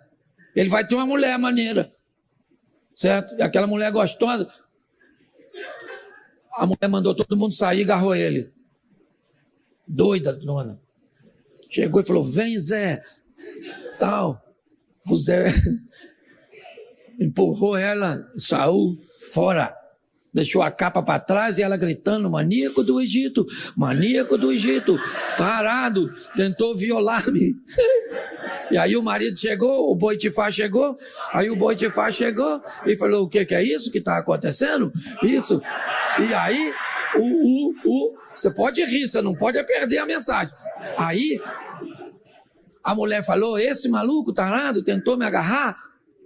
Ele vai ter uma mulher maneira, certo? E aquela mulher gostosa, a mulher mandou todo mundo sair e agarrou ele. Doida, dona. Chegou e falou, vem Zé, tal. O Zé empurrou ela, saiu fora. Deixou a capa para trás e ela gritando, maníaco do Egito, tarado, tentou violar-me. E aí o marido chegou, o Boitifar chegou, e falou, o que é isso que está acontecendo? Isso. E aí, você pode rir, você não pode perder a mensagem. Aí, a mulher falou, esse maluco tarado tentou me agarrar,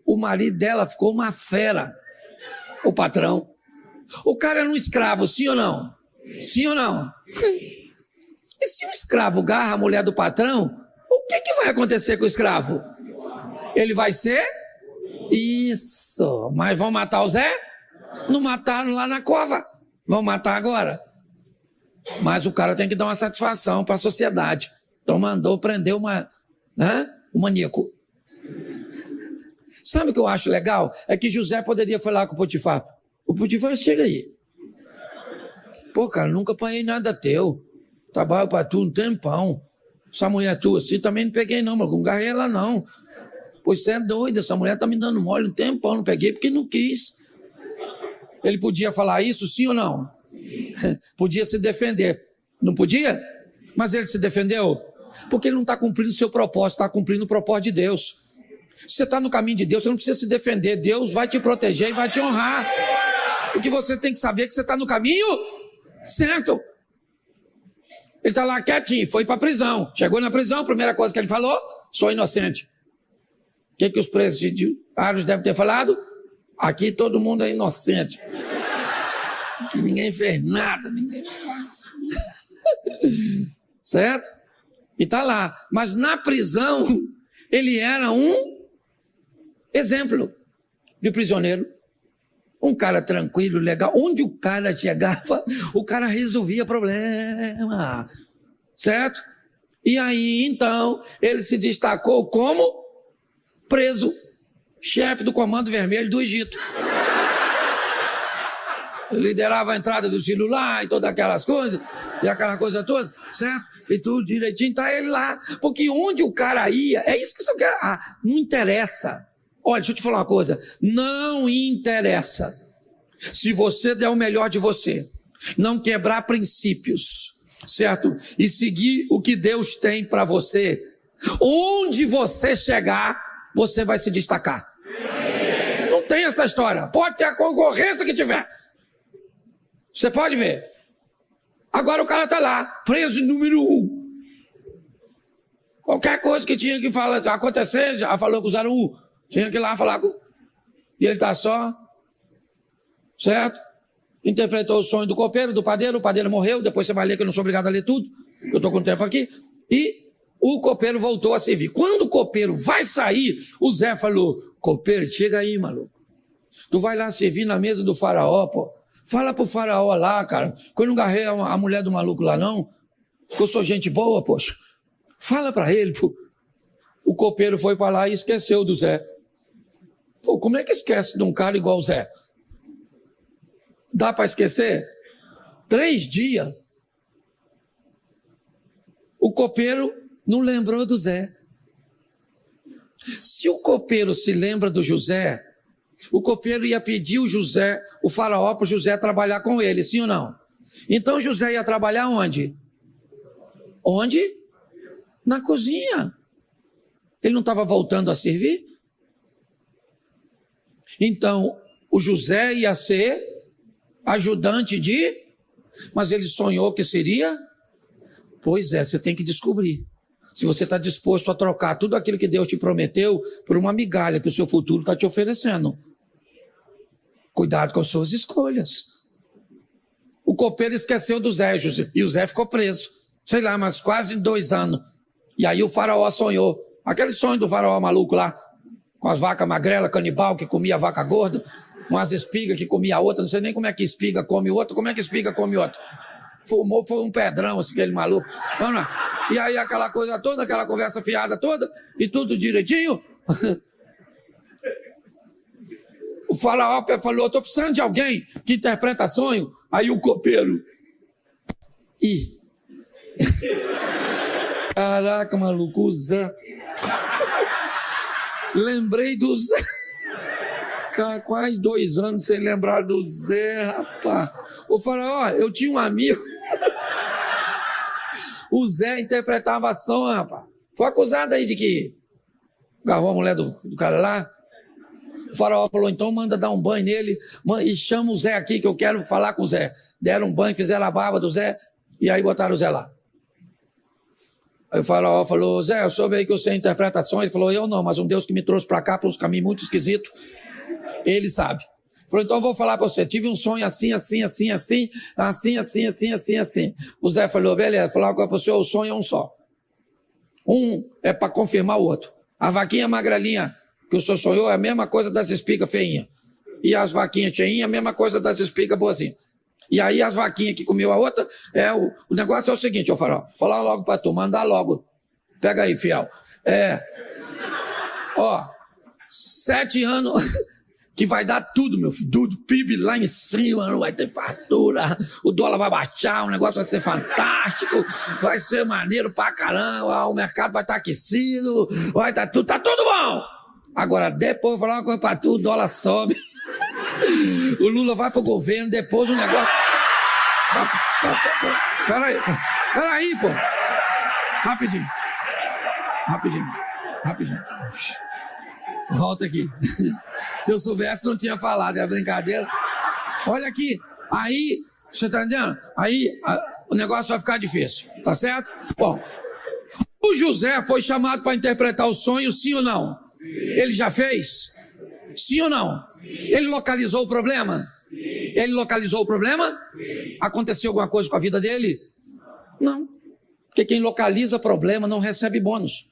o marido dela ficou uma fera, o patrão. O cara era um escravo, sim ou não? Sim ou não? E se o escravo agarra a mulher do patrão, o que vai acontecer com o escravo? Ele vai ser? Isso. Mas vão matar o Zé? Não mataram lá na cova. Vão matar agora. Mas o cara tem que dar uma satisfação para a sociedade. Então mandou prender um maníaco. Sabe o que eu acho legal? É que José poderia falar com o Potifar. O Potifar, chega aí. Pô, cara, nunca apanhei nada teu. Trabalho pra tu um tempão. Essa mulher tua assim, também não peguei não, mas não agarrei ela não. Pois você é doido, essa mulher tá me dando mole um tempão, não peguei porque não quis. Ele podia falar isso, sim ou não? Podia se defender. Não podia? Mas ele se defendeu? Porque ele não está cumprindo o seu propósito, está cumprindo o propósito de Deus. Se você está no caminho de Deus, você não precisa se defender. Deus vai te proteger e vai te honrar. O que você tem que saber é que você está no caminho certo. Ele está lá quietinho, foi para a prisão. Chegou na prisão, a primeira coisa que ele falou, sou inocente. O que os presidiários devem ter falado? Aqui todo mundo é inocente. Que ninguém fez nada, ninguém fez nada. Certo? E está lá. Mas na prisão, ele era um exemplo de prisioneiro. Um cara tranquilo, legal. Onde o cara chegava, o cara resolvia problema. Certo? E aí, então, ele se destacou como preso. Chefe do Comando Vermelho do Egito. Liderava a entrada do celular e todas aquelas coisas. E aquela coisa toda. Certo? E tudo direitinho, tá ele lá. Porque onde o cara ia, é isso que você quer. Não interessa. Olha, deixa eu te falar uma coisa. Não interessa Se você der o melhor de você, não quebrar princípios, certo? E seguir o que Deus tem para você, onde você chegar, você vai se destacar. Não tem essa história. Pode ter a concorrência que tiver. Você pode ver. Agora o cara está lá, preso número 1. Qualquer coisa que tinha que falar, acontecer, já falou com o 01. Tinha que ir lá falar com... E ele está só... Certo? Interpretou o sonho do copeiro, do padeiro, o padeiro morreu, depois você vai ler que eu não sou obrigado a ler tudo, eu estou com tempo aqui, e o copeiro voltou a servir. Quando o copeiro vai sair, o Zé falou, copeiro, chega aí, maluco. Tu vai lá servir na mesa do faraó, pô. Fala pro faraó lá, cara, que eu não agarrei a mulher do maluco lá, não, que eu sou gente boa, poxa. Fala pra ele, pô. O copeiro foi para lá e esqueceu do Zé. Pô, como é que esquece de um cara igual o Zé? Dá para esquecer? 3 dias. O copeiro não lembrou do Zé. Se o copeiro se lembra do José, o copeiro ia pedir o faraó para o José trabalhar com ele, sim ou não? Então José ia trabalhar onde? Onde? Na cozinha. Ele não estava voltando a servir? Então, o José ia ser ajudante de... Mas ele sonhou que seria... Pois é, você tem que descobrir. Se você está disposto a trocar tudo aquilo que Deus te prometeu por uma migalha que o seu futuro está te oferecendo. Cuidado com as suas escolhas. O copeiro esqueceu do Zé, e o Zé ficou preso. Sei lá, mas quase 2 anos. E aí o faraó sonhou. Aquele sonho do faraó maluco lá, com as vacas magrelas, canibal, que comia a vaca gorda, com as espigas que comia a outra, não sei nem como é que espiga come outra, como é que espiga come outra. Fumou, foi um pedrão, aquele maluco. E aí aquela coisa toda, aquela conversa fiada toda, e tudo direitinho. O faraó falou, estou precisando de alguém que interpreta sonho. Aí o copeiro. Caraca, maluco, o Zé. Lembrei do Zé. Cara, quase 2 anos sem lembrar do Zé, rapaz. O faraó, eu tinha um amigo. O Zé interpretava sonho, rapaz. Foi acusado aí de que agarrou a mulher do cara lá. O faraó falou, então manda dar um banho nele e chama o Zé aqui que eu quero falar com o Zé. Deram um banho, fizeram a barba do Zé e aí botaram o Zé lá. Aí o faraó falou, Zé, eu soube aí que você interpreta sonhos. Ele falou, eu não, mas um Deus que me trouxe para cá por uns caminhos muito esquisitos, ele sabe. Falou, então eu vou falar para você, tive um sonho assim. O Zé falou, beleza, vou falar uma coisa para você, o sonho é um só. Um é para confirmar o outro. A vaquinha magrelinha que o senhor sonhou é a mesma coisa das espigas feinhas. E as vaquinhas cheinhas, a mesma coisa das espigas boazinhas. E aí as vaquinhas que comeu a outra, o negócio é o seguinte, ô faraó, falar logo para tu, mandar logo. Pega aí, fiel. 7 anos que vai dar tudo, meu filho. Tudo, PIB lá em cima, não vai ter fartura. O dólar vai baixar, o negócio vai ser fantástico. Vai ser maneiro pra caramba. O mercado vai estar aquecido. Vai estar tudo, tá tudo bom. Agora, depois eu vou falar uma coisa pra tu, o dólar sobe. O Lula vai pro governo, depois o negócio... Peraí, pô. Rapidinho. Volta aqui. Se eu soubesse, não tinha falado, é brincadeira. Olha aqui, aí, você tá entendendo? Aí o negócio vai ficar difícil, tá certo? Bom, o José foi chamado para interpretar o sonho, sim ou não? Ele já fez? Sim ou não? Ele localizou o problema? Ele localizou o problema? Aconteceu alguma coisa com a vida dele? Não. Porque quem localiza problema não recebe bônus.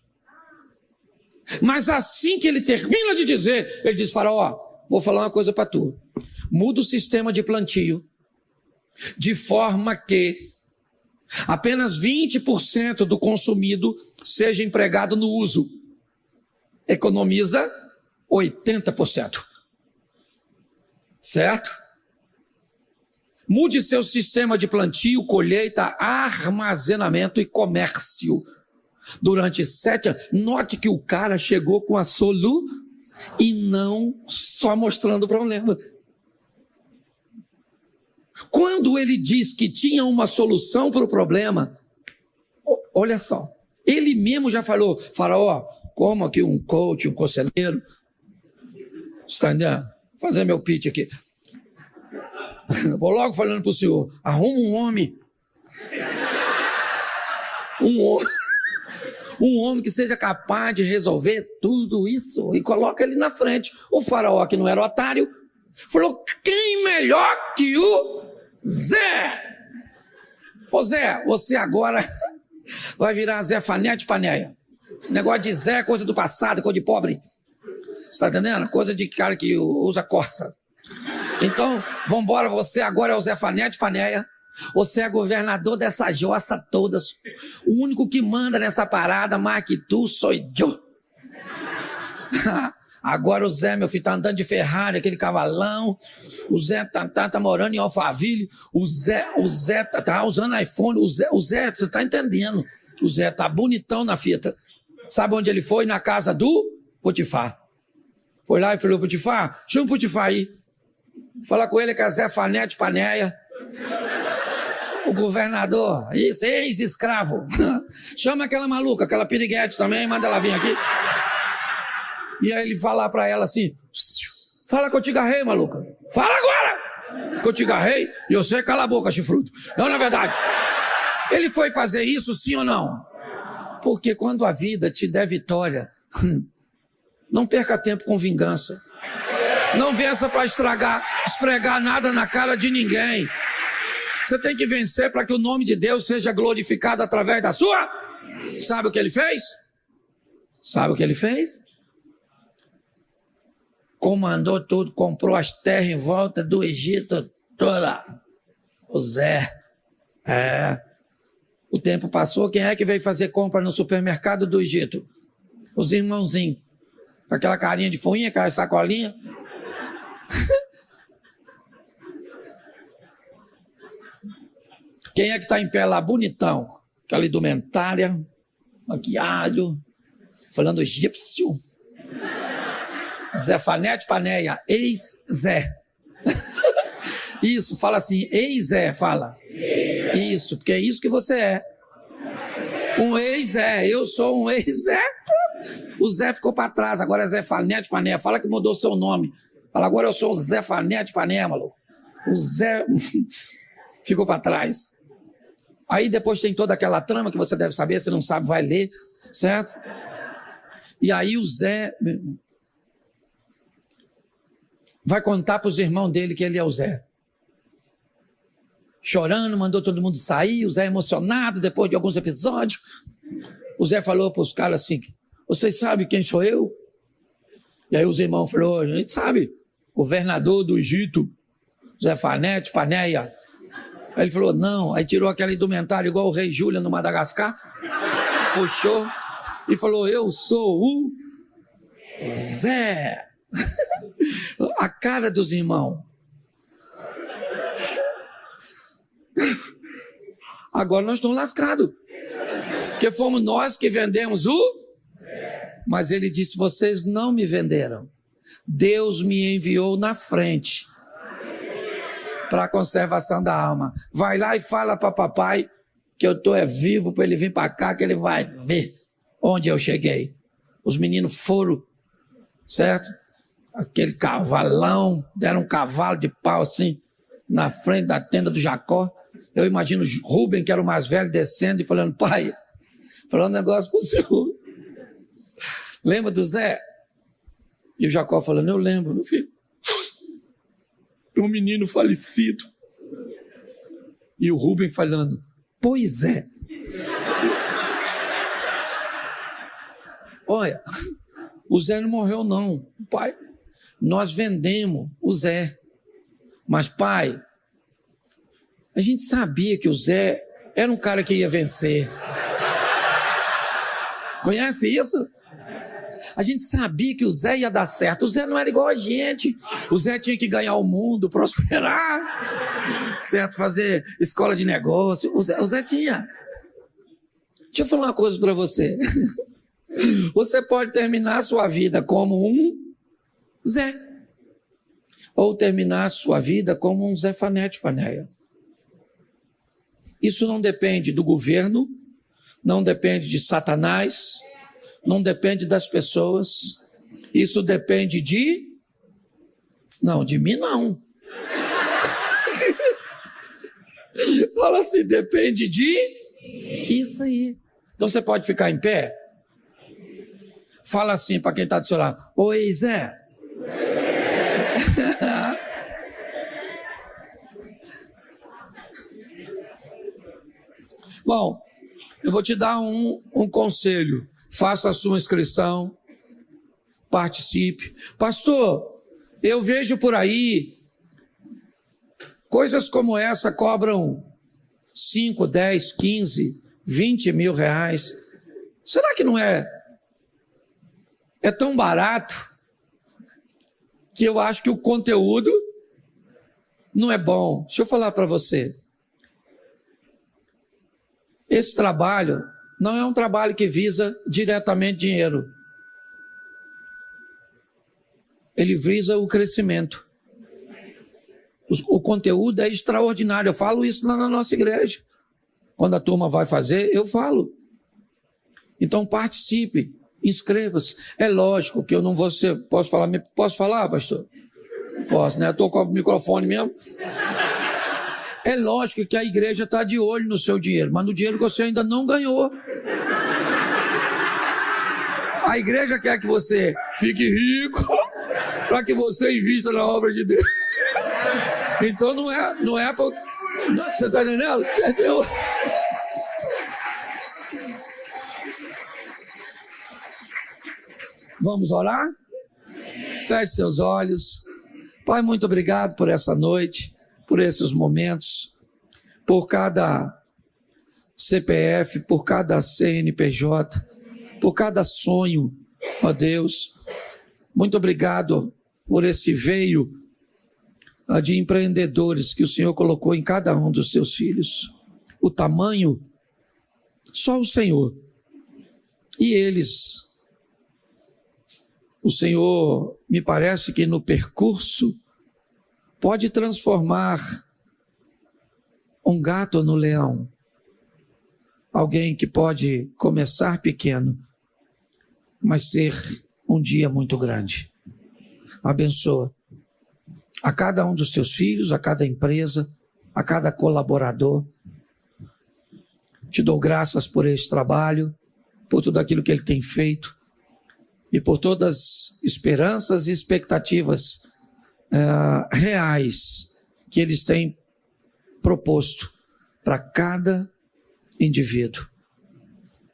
Mas assim que ele termina de dizer, ele diz, faraó, vou falar uma coisa para tu. Muda o sistema de plantio de forma que apenas 20% do consumido seja empregado no uso. Economiza 80%. Certo? Mude seu sistema de plantio, colheita, armazenamento e comércio. Durante 7 anos. Note que o cara chegou com a solução e não só mostrando o problema. Quando ele diz que tinha uma solução para o problema, olha só, ele mesmo já falou, Faraó, como aqui um coach, um conselheiro, está entendendo? Vou fazer meu pitch aqui. Vou logo falando para o senhor, arruma um homem, um homem que seja capaz de resolver tudo isso e coloca ele na frente. O Faraó, que não era otário, falou, quem melhor que o Zé? Ô Zé, você agora vai virar Zé Fanete Paneia. Esse negócio de Zé é coisa do passado, coisa de pobre. Você está entendendo? Coisa de cara que usa Corsa. Então, vambora, você agora é o Zé Fanete Paneia. Você é governador dessa jossa todas. O único que manda nessa parada, mais que tu, sou eu. Agora o Zé, meu filho, tá andando de Ferrari, aquele cavalão. O Zé tá morando em Alphaville. O Zé tá usando iPhone. O Zé, você tá entendendo. O Zé tá bonitão na fita. Sabe onde ele foi? Na casa do Potifar. Foi lá e falou, Potifar, chama o Potifar aí. Fala com ele que é Zé Fanete Paneia. O governador, isso, ex-escravo. Chama aquela maluca, aquela piriguete também, manda ela vir aqui. E aí ele fala pra ela assim, fala que eu te agarrei, maluca. Fala agora! Que eu te agarrei e você cala a boca, chifrudo. Não, na verdade. Ele foi fazer isso, sim ou não? Porque quando a vida te der vitória, não perca tempo com vingança. Não vença para esfregar nada na cara de ninguém. Você tem que vencer para que o nome de Deus seja glorificado através da sua. Sabe o que ele fez? Sabe o que ele fez? Comandou tudo, comprou as terras em volta do Egito toda. O Zé. O tempo passou, quem é que veio fazer compra no supermercado do Egito? Os irmãozinhos. Com aquela carinha de fuinha, aquela sacolinha. Quem é que está em pé lá, bonitão? Aquela indumentária, maquiagem, falando egípcio. Zé Fanete Paneia, ex-Zé. Isso, fala assim, ex-Zé, fala. Isso, porque é isso que você é. Um ex-Zé, eu sou um ex-Zé. O Zé ficou para trás, agora é Zé Fanete Paneia. Fala que mudou seu nome. Fala, agora eu sou o Zé Fanete Paneia, maluco. O Zé ficou para trás. Aí depois tem toda aquela trama que você deve saber, se não sabe, vai ler, certo? E aí o Zé vai contar para os irmãos dele que ele é o Zé. Chorando, mandou todo mundo sair, o Zé emocionado depois de alguns episódios. O Zé falou para os caras assim, vocês sabem quem sou eu? E aí os irmãos falaram, a gente sabe, governador do Egito, Zé Fanete Paneia. Aí ele falou, não, aí tirou aquela indumentária igual o rei Júlia no Madagascar, puxou e falou, eu sou o Zé. A cara dos irmãos. Agora nós estamos lascados, porque fomos nós que vendemos o... Mas ele disse, vocês não me venderam. Deus me enviou na frente para a conservação da alma. Vai lá e fala para papai que eu estou vivo para ele vir para cá, que ele vai ver onde eu cheguei. Os meninos foram, certo? Aquele cavalão, deram um cavalo de pau assim, na frente da tenda do Jacó. Eu imagino Rubem, que era o mais velho, descendo e falando, pai, falando um negócio para o senhor. Lembra do Zé? E o Jacó falando, eu lembro, meu filho. Um menino falecido. E o Rubem falando, pois é. Olha, o Zé não morreu não, pai. Nós vendemos o Zé. Mas, pai, a gente sabia que o Zé era um cara que ia vencer. Conhece isso? A gente sabia que o Zé ia dar certo. O Zé não era igual a gente. O Zé tinha que ganhar o mundo, prosperar, certo? Fazer escola de negócio. O Zé tinha. Deixa eu falar uma coisa para você. Você pode terminar a sua vida como um Zé. ou terminar sua vida como um Zefanete Paneia. Isso não depende do governo, não depende de Satanás, não depende das pessoas. Isso depende de... Não, de mim não. Fala assim, depende de... Isso aí. Então você pode ficar em pé? Fala assim para quem está do seu lado. Oi, Zé. Bom, eu vou te dar um conselho. Faça a sua inscrição, participe. Pastor, eu vejo por aí, coisas como essa cobram 5, 10, 15, 20 mil reais. Será que não é tão barato que eu acho que o conteúdo não é bom? Deixa eu falar para você. Esse trabalho não é um trabalho que visa diretamente dinheiro. Ele visa o crescimento. O conteúdo é extraordinário. Eu falo isso lá na nossa igreja. Quando a turma vai fazer, eu falo. Então participe, inscreva-se. É lógico que eu não vou ser... Posso falar, pastor? Posso, né? Eu estou com o microfone mesmo. É lógico que a igreja está de olho no seu dinheiro, mas no dinheiro que você ainda não ganhou. A igreja quer que você fique rico para que você invista na obra de Deus. Então não é por... Você está entendendo? Vamos orar? Feche seus olhos. Pai, muito obrigado por essa noite, por esses momentos, por cada CPF, por cada CNPJ, por cada sonho, ó Deus. Muito obrigado por esse veio de empreendedores que o Senhor colocou em cada um dos teus filhos. O tamanho, só o Senhor. E eles, o Senhor, me parece que no percurso, pode transformar um gato no leão. Alguém que pode começar pequeno, mas ser um dia muito grande. Abençoa a cada um dos teus filhos, a cada empresa, a cada colaborador. Te dou graças por esse trabalho, por tudo aquilo que ele tem feito e por todas as esperanças e expectativas reais que eles têm proposto para cada indivíduo.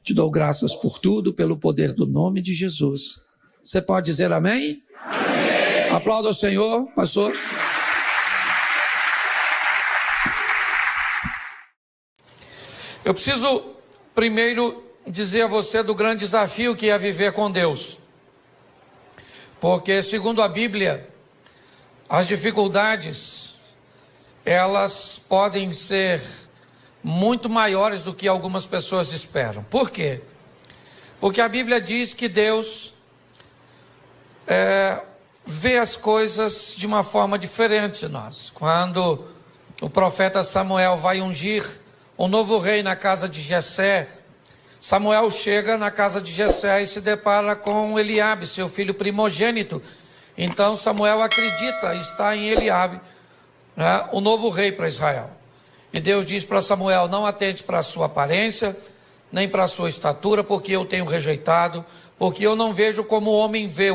Te dou graças por tudo, pelo poder do nome de Jesus. Você pode dizer amém? Amém. Aplauda o Senhor, pastor. Eu preciso primeiro dizer a você do grande desafio que é viver com Deus. Porque, segundo a Bíblia, as dificuldades, elas podem ser muito maiores do que algumas pessoas esperam. Por quê? Porque a Bíblia diz que Deus vê as coisas de uma forma diferente de nós. Quando o profeta Samuel vai ungir um novo rei na casa de Jessé, Samuel chega na casa de Jessé e se depara com Eliabe, seu filho primogênito. Então Samuel acredita estar em Eliabe, né, o novo rei para Israel. E Deus diz para Samuel: não atente para a sua aparência, nem para a sua estatura, porque eu tenho rejeitado, porque eu não vejo como o homem vê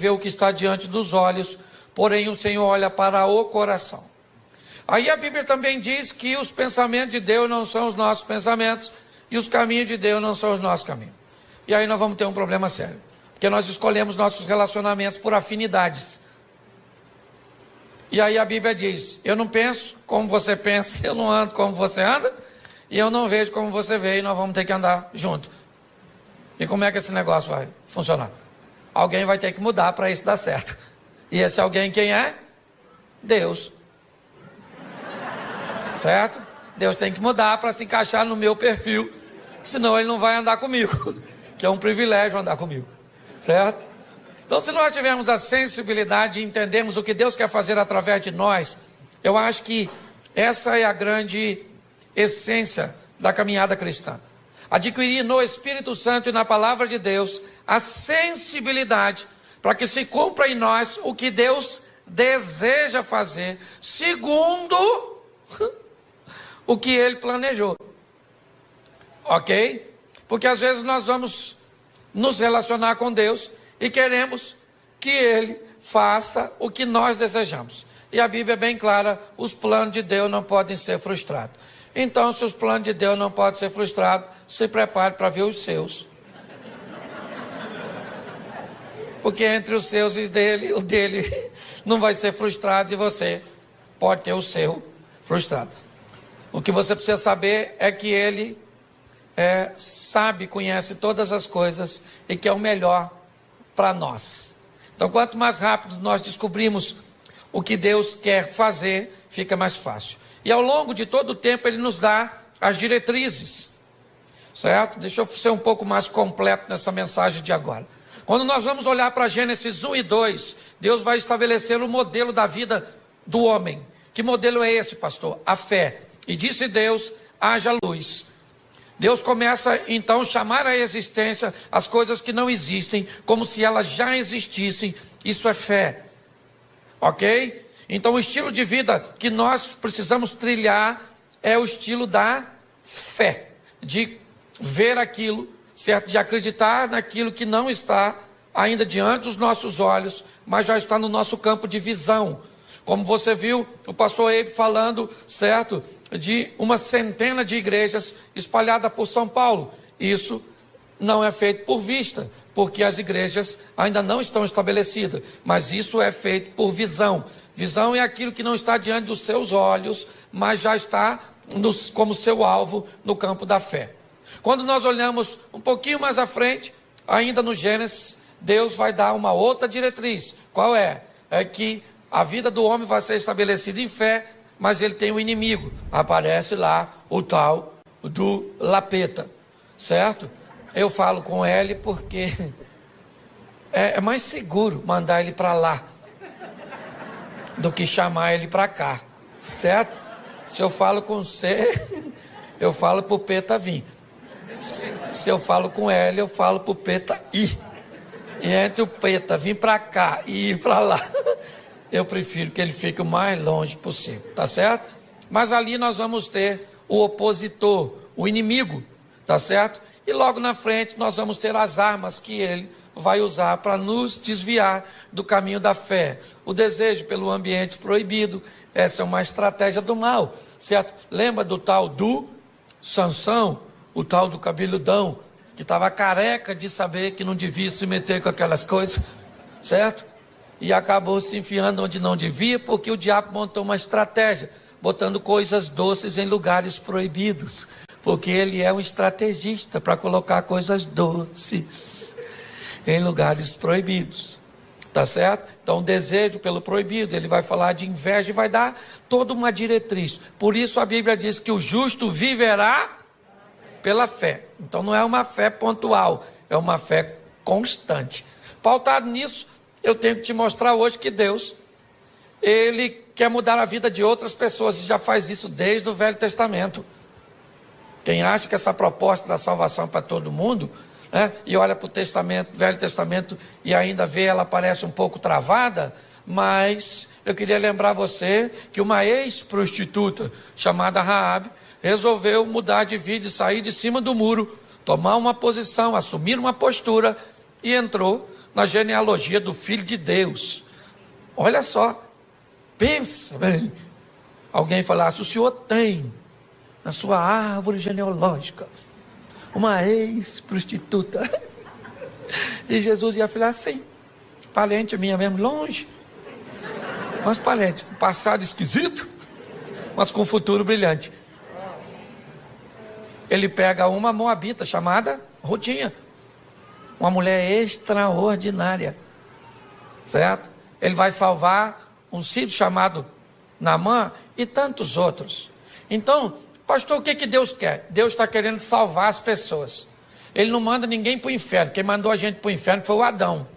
o que está diante dos olhos, porém o Senhor olha para o coração. Aí a Bíblia também diz que os pensamentos de Deus não são os nossos pensamentos, e os caminhos de Deus não são os nossos caminhos. E aí nós vamos ter um problema sério, porque nós escolhemos nossos relacionamentos por afinidades. E aí a Bíblia diz: eu não penso como você pensa, eu não ando como você anda, e eu não vejo como você vê, e nós vamos ter que andar junto. E como é que esse negócio vai funcionar? Alguém vai ter que mudar para isso dar certo. E esse alguém quem é? Deus. Certo? Deus tem que mudar para se encaixar no meu perfil, senão ele não vai andar comigo, que é um privilégio andar comigo, certo? Então, se nós tivermos a sensibilidade e entendemos o que Deus quer fazer através de nós, eu acho que essa é a grande essência da caminhada cristã. Adquirir no Espírito Santo e na palavra de Deus a sensibilidade para que se cumpra em nós o que Deus deseja fazer, segundo o que Ele planejou. Ok? Porque às vezes nós vamos nos relacionar com Deus e queremos que Ele faça o que nós desejamos. E a Bíblia é bem clara, os planos de Deus não podem ser frustrados. Então, se os planos de Deus não podem ser frustrados, se prepare para ver os seus. Porque entre os seus e o dele não vai ser frustrado e você pode ter o seu frustrado. O que você precisa saber é que Ele sabe, conhece todas as coisas e que é o melhor para nós. Então, quanto mais rápido nós descobrimos o que Deus quer fazer, fica mais fácil. E ao longo de todo o tempo Ele nos dá as diretrizes, certo? Deixa eu ser um pouco mais completo nessa mensagem de agora. Quando nós vamos olhar para Gênesis 1 e 2, Deus vai estabelecer o modelo da vida do homem. Que modelo é esse, pastor? A fé. E disse Deus, haja luz. Deus começa então a chamar à existência as coisas que não existem, como se elas já existissem. Isso é fé. Ok? Então o estilo de vida que nós precisamos trilhar é o estilo da fé. De ver aquilo, certo? De acreditar naquilo que não está ainda diante dos nossos olhos, mas já está no nosso campo de visão. Como você viu o pastor Eibe falando, certo? De uma centena de igrejas espalhadas por São Paulo. Isso não é feito por vista, porque as igrejas ainda não estão estabelecidas, mas isso é feito por visão. Visão é aquilo que não está diante dos seus olhos, mas já está como seu alvo no campo da fé. Quando nós olhamos um pouquinho mais à frente, ainda no Gênesis, Deus vai dar uma outra diretriz. Qual é? É que a vida do homem vai ser estabelecida em fé, mas ele tem um inimigo. Aparece lá o tal do Lapeta, certo? Eu falo com ele porque é mais seguro mandar ele para lá do que chamar ele para cá, certo? Se eu falo com você, eu falo pro Peta vir. Se eu falo com ele, eu falo pro Peta ir. E entre o Peta vir para cá e ir para lá, eu prefiro que ele fique o mais longe possível, tá certo? Mas ali nós vamos ter o opositor, o inimigo, tá certo? E logo na frente nós vamos ter as armas que ele vai usar para nos desviar do caminho da fé. O desejo pelo ambiente proibido, essa é uma estratégia do mal, certo? Lembra do tal do Sansão, o tal do cabeludão, que estava careca de saber que não devia se meter com aquelas coisas, certo? E acabou se enfiando onde não devia, porque o diabo montou uma estratégia, botando coisas doces em lugares proibidos, porque ele é um estrategista para colocar coisas doces em lugares proibidos, tá certo? Então, o desejo pelo proibido, ele vai falar de inveja e vai dar toda uma diretriz. Por isso a Bíblia diz que o justo viverá pela fé. Então não é uma fé pontual, é uma fé constante. Pautado nisso, eu tenho que te mostrar hoje que Deus, Ele quer mudar a vida de outras pessoas, e já faz isso desde o Velho Testamento. Quem acha que essa proposta da salvação para todo mundo, né, e olha para o Velho Testamento e ainda vê ela parece um pouco travada, mas eu queria lembrar você que uma ex-prostituta chamada Raabe resolveu mudar de vida e sair de cima do muro, tomar uma posição, assumir uma postura e entrou na genealogia do Filho de Deus. Olha só, pensa bem, alguém falasse, o senhor tem na sua árvore genealógica uma ex-prostituta, e Jesus ia falar assim, parente minha mesmo, longe, mas parente, com passado esquisito, mas com futuro brilhante. Ele pega uma moabita chamada Rutinha, uma mulher extraordinária, certo? Ele vai salvar um sírio chamado Naamã e tantos outros. Então, pastor, o que Deus quer? Deus está querendo salvar as pessoas. Ele não manda ninguém para o inferno. Quem mandou a gente para o inferno foi o Adão.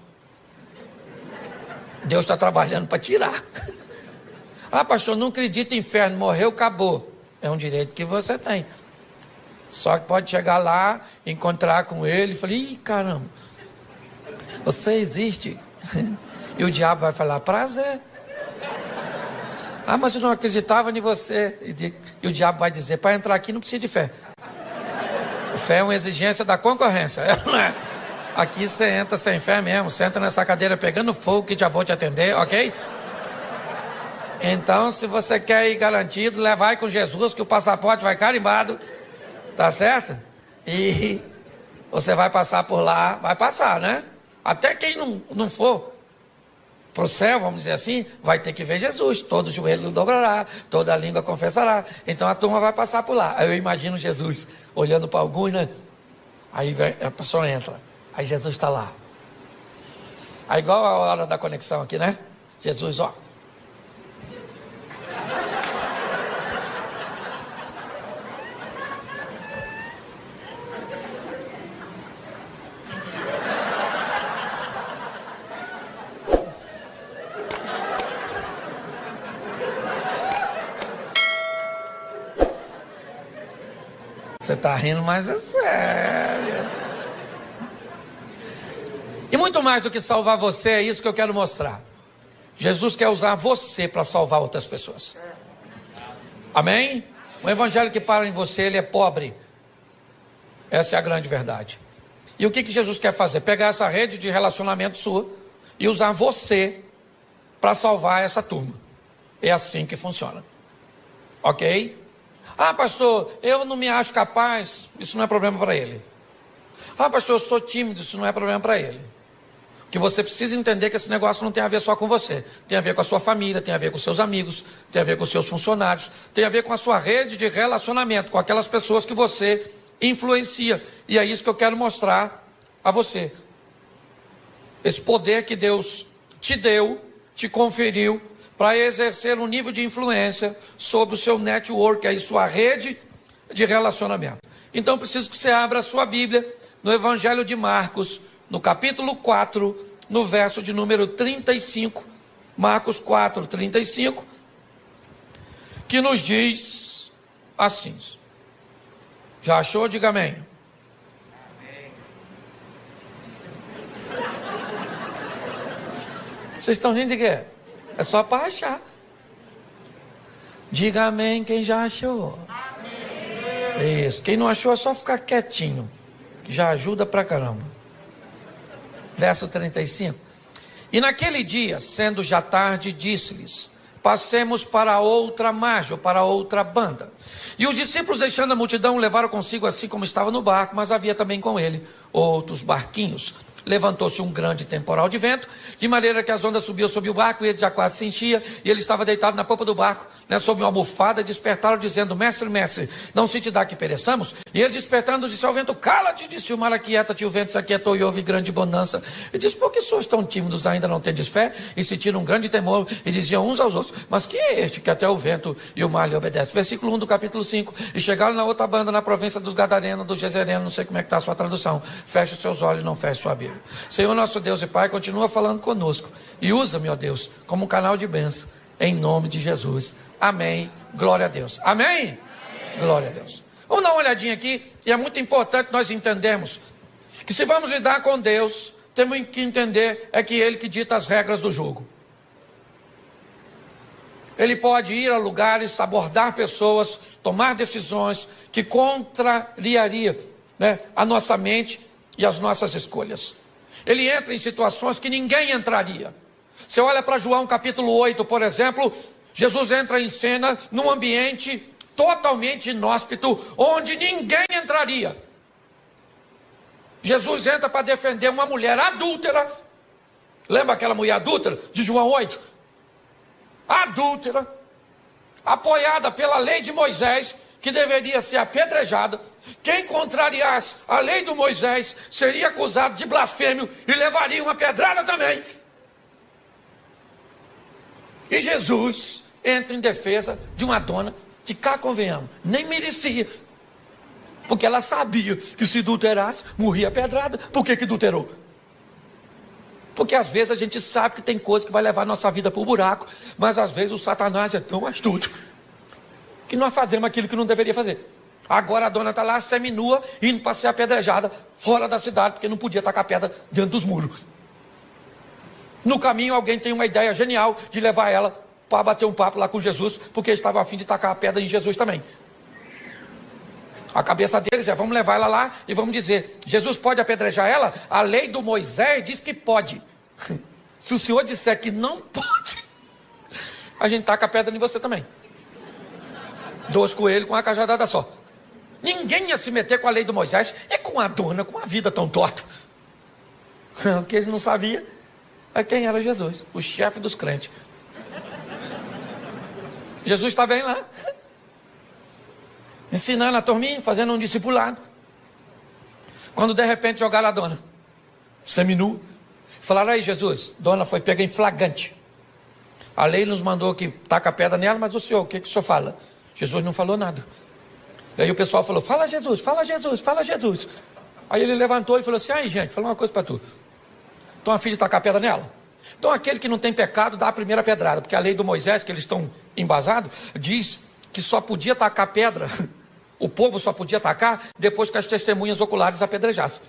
Deus está trabalhando para tirar. Ah, pastor, não acredito em inferno, morreu, acabou. É um direito que você tem. Só que pode chegar lá, encontrar com ele e falar: ih, caramba, você existe. E o diabo vai falar: prazer. Ah, mas eu não acreditava em você. E o diabo vai dizer: para entrar aqui não precisa de fé. Fé é uma exigência da concorrência. Aqui você entra sem fé mesmo. Você entra nessa cadeira pegando fogo que já vou te atender, ok? Então, se você quer ir garantido, vai com Jesus que o passaporte vai carimbado. Tá certo? E você vai passar por lá, vai passar, né? Até quem não for para o céu, vamos dizer assim, vai ter que ver Jesus. Todo joelho dobrará, toda língua confessará. Então a turma vai passar por lá. Aí eu imagino Jesus olhando para alguns, né? Aí a pessoa entra. Aí Jesus está lá. Aí igual a hora da conexão aqui, né? Jesus, ó. Você está rindo, mas é sério. E muito mais do que salvar você, é isso que eu quero mostrar. Jesus quer usar você para salvar outras pessoas. Amém? O evangelho que para em você, ele é pobre. Essa é a grande verdade. E o que Jesus quer fazer? Pegar essa rede de relacionamento sua e usar você para salvar essa turma. É assim que funciona. Ok? Ah, pastor, eu não me acho capaz. Isso não é problema para ele. Ah, pastor, eu sou tímido. Isso não é problema para ele. O que você precisa entender é que esse negócio não tem a ver só com você. Tem a ver com a sua família, tem a ver com seus amigos, tem a ver com seus funcionários, tem a ver com a sua rede de relacionamento, com aquelas pessoas que você influencia. E é isso que eu quero mostrar a você. Esse poder que Deus te deu, te conferiu, para exercer um nível de influência sobre o seu network, aí sua rede de relacionamento. Então preciso que você abra a sua Bíblia no Evangelho de Marcos, no capítulo 4, no verso de número 35, Marcos 4, 35, que nos diz assim. Já achou? Diga amém. Vocês estão rindo de quê? É só para achar. Diga amém quem já achou. Amém. Isso. Quem não achou é só ficar quietinho. Já ajuda pra caramba. Verso 35. E naquele dia, sendo já tarde, disse-lhes: passemos para outra margem, ou para outra banda. E os discípulos, deixando a multidão, levaram consigo assim como estava no barco, mas havia também com ele outros barquinhos. Levantou-se um grande temporal de vento, de maneira que as ondas subiam sobre o barco, e ele já quase se enchia, e ele estava deitado na popa do barco, sob uma almofada. Despertaram, dizendo: mestre, mestre, não se te dá que pereçamos? E ele, despertando, disse ao vento: cala-te. Disse o mar: aquieta-te. O vento se aquietou e houve grande bonança. E disse: por que sois tão tímidos, ainda não tendes fé? E sentiram um grande temor, e diziam uns aos outros: mas que é este que até o vento e o mar lhe obedecem? Versículo 1 do capítulo 5. E chegaram na outra banda, na província dos Gadarenos, dos Gezerenos, não sei como é que está a sua tradução. Feche os seus olhos e não feche sua Bíblia. Senhor nosso Deus e Pai, continua falando conosco e usa-me, ó Deus, como um canal de bênção, em nome de Jesus. Amém. Glória a Deus. Amém? Amém. Glória a Deus. Vamos dar uma olhadinha aqui, e é muito importante nós entendermos que se vamos lidar com Deus, temos que entender é que Ele que dita as regras do jogo. Ele pode ir a lugares, abordar pessoas, tomar decisões que contrariariam, a nossa mente e as nossas escolhas. Ele entra em situações que ninguém entraria. Você olha para João capítulo 8, por exemplo, Jesus entra em cena num ambiente totalmente inóspito, onde ninguém entraria. Jesus entra para defender uma mulher adúltera. Lembra aquela mulher adúltera de João 8? Adúltera, apoiada pela lei de Moisés, que deveria ser apedrejada. Quem contrariasse a lei do Moisés seria acusado de blasfêmio e levaria uma pedrada também. E Jesus entra em defesa de uma dona que, cá convenhamos, nem merecia, porque ela sabia que se adulterasse, morria pedrada. Por que adulterou?
Porque às vezes a gente sabe que tem coisa que vai levar a nossa vida para o buraco, mas às vezes o Satanás é tão astuto que nós fazemos aquilo que não deveria fazer. Agora a dona está lá seminua, indo para ser apedrejada fora da cidade, porque não podia tacar pedra dentro dos muros. No caminho alguém tem uma ideia genial de levar ela para bater um papo lá com Jesus, porque eles estavam a fim de tacar a pedra em Jesus também. A cabeça deles é: vamos levar ela lá e vamos dizer, Jesus pode apedrejar ela? A lei do Moisés diz que pode. Se o senhor disser que não pode, a gente taca a pedra em você também. 2 coelhos com uma cajadada só. Ninguém ia se meter com a lei do Moisés, é com a dona, com a vida tão torta. O que eles não sabiam é quem era Jesus, o chefe dos crentes. Jesus está bem lá, ensinando a turminha, fazendo um discipulado. Quando de repente jogaram a dona seminu, falaram: aí Jesus, dona foi pega em flagrante. A lei nos mandou que taca a pedra nela, mas o senhor, o que o senhor fala? Jesus não falou nada. E aí o pessoal falou: fala Jesus, fala Jesus, fala Jesus. Aí ele levantou e falou assim: aí gente, fala uma coisa para tu. Estão a fim de tacar a pedra nela? Então aquele que não tem pecado dá a primeira pedrada, porque a lei do Moisés, que eles estão embasados, diz que só podia tacar pedra, o povo só podia tacar depois que as testemunhas oculares apedrejassem.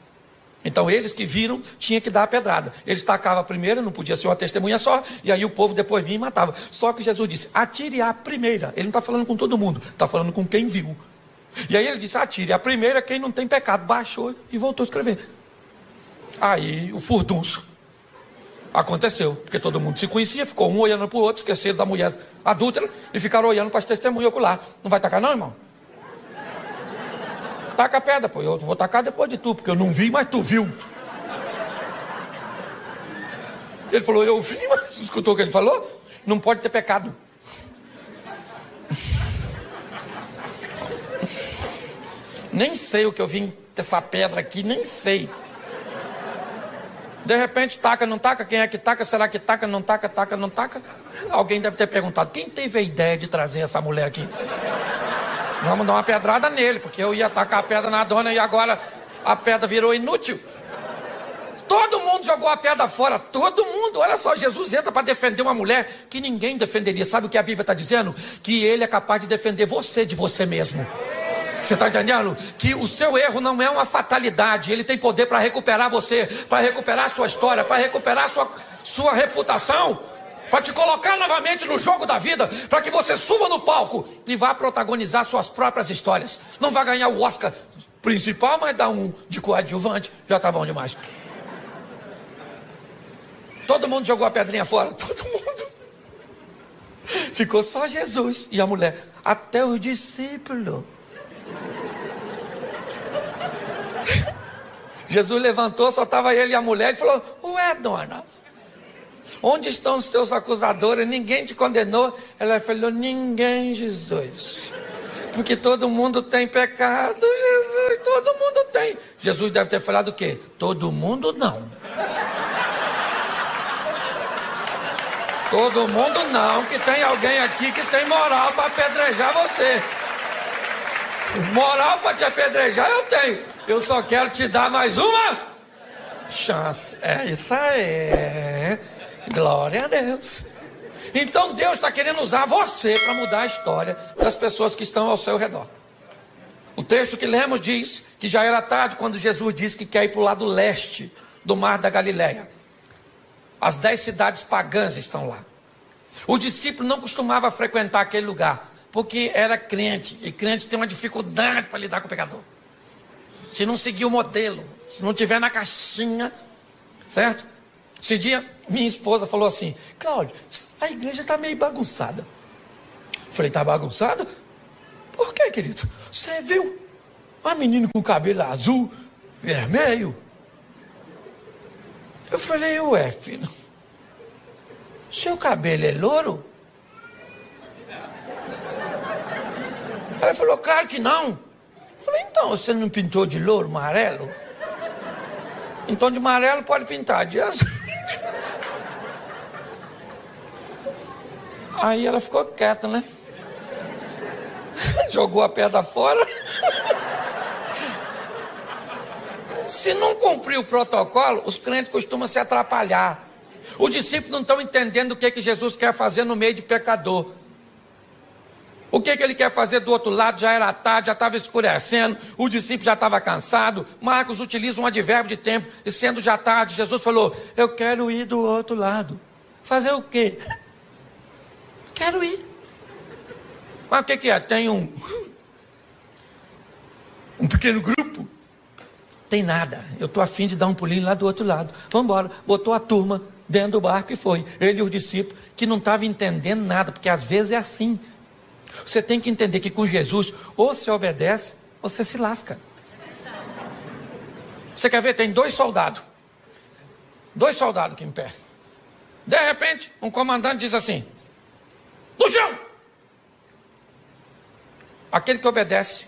Então eles que viram tinham que dar a pedrada. Eles tacavam a primeira, não podia ser uma testemunha só, e aí o povo depois vinha e matava. Só que Jesus disse: atire a primeira. Ele não está falando com todo mundo, está falando com quem viu. E aí ele disse: atire a primeira quem não tem pecado. Baixou e voltou a escrever. Aí o furdunço aconteceu, porque todo mundo se conhecia, ficou um olhando para o outro, esqueceram da mulher adúltera e ficaram olhando para as testemunhas oculares. Não vai tacar não, irmão? Taca a pedra, pô. Eu vou tacar depois de tu, porque eu não vi, mas tu viu. Ele falou: eu vi, mas tu escutou o que ele falou? Não pode ter pecado. Nem sei o que eu vim com essa pedra aqui, nem sei. De repente taca, não taca? Quem é que taca? Será que taca, não taca, taca, não taca? Alguém deve ter perguntado: quem teve a ideia de trazer essa mulher aqui? Vamos dar uma pedrada nele, porque eu ia tacar a pedra na dona e agora a pedra virou inútil. Todo mundo jogou a pedra fora, todo mundo. Olha só, Jesus entra para defender uma mulher que ninguém defenderia. Sabe o que a Bíblia está dizendo? Que ele é capaz de defender você de você mesmo. Você está entendendo? Que o seu erro não é uma fatalidade. Ele tem poder para recuperar você, para recuperar a sua história, para recuperar a sua reputação, para te colocar novamente no jogo da vida, para que você suba no palco e vá protagonizar suas próprias histórias. Não vai ganhar o Oscar principal, mas dá um de coadjuvante, já está bom demais. Todo mundo jogou a pedrinha fora, todo mundo. Ficou só Jesus e a mulher, até os discípulos. Jesus levantou, só estava ele e a mulher, e falou: ué, dona, onde estão os teus acusadores? Ninguém te condenou? Ela falou: ninguém, Jesus, porque todo mundo tem pecado, Jesus, todo mundo tem. Jesus deve ter falado o quê? Todo mundo não. Todo mundo não, que tem alguém aqui que tem moral para apedrejar você. Moral para te apedrejar eu tenho. Eu só quero te dar mais uma chance. É isso aí. Glória a Deus. Então Deus está querendo usar você para mudar a história das pessoas que estão ao seu redor. O texto que lemos diz que já era tarde quando Jesus disse que quer ir para o lado leste do mar da Galileia. As 10 cidades pagãs estão lá. O discípulo não costumava frequentar aquele lugar, porque era crente, e crente tem uma dificuldade para lidar com o pecador. Se não seguir o modelo, se não tiver na caixinha, certo? Esse dia, minha esposa falou assim: Cláudio, a igreja está meio bagunçada. Eu falei: está bagunçada? Por quê, querido? Você viu uma menina com cabelo azul, vermelho? Eu falei: ué, filho, seu cabelo é louro? Ela falou: claro que não. Eu falei: então, você não pintou de louro, amarelo? Então de amarelo pode pintar, de azul. Aí ela ficou quieta, né? Jogou a pedra fora. Se não cumprir o protocolo, os crentes costumam se atrapalhar. Os discípulos não estão entendendo o que Jesus quer fazer no meio de pecador. O que ele quer fazer do outro lado? Já era tarde, já estava escurecendo, o discípulo já estava cansado. Marcos utiliza um advérbio de tempo, e sendo já tarde, Jesus falou: eu quero ir do outro lado. Fazer o quê? Quero ir. Mas o que é? Tem um pequeno grupo? Tem nada, eu estou a fim de dar um pulinho lá do outro lado. Vamos embora. Botou a turma dentro do barco e foi. Ele e os discípulos, que não estavam entendendo nada, porque às vezes é assim. Você tem que entender que com Jesus, ou você obedece, ou você se lasca. Você quer ver? Tem dois soldados aqui em pé. De repente, um comandante diz assim: no chão! Aquele que obedece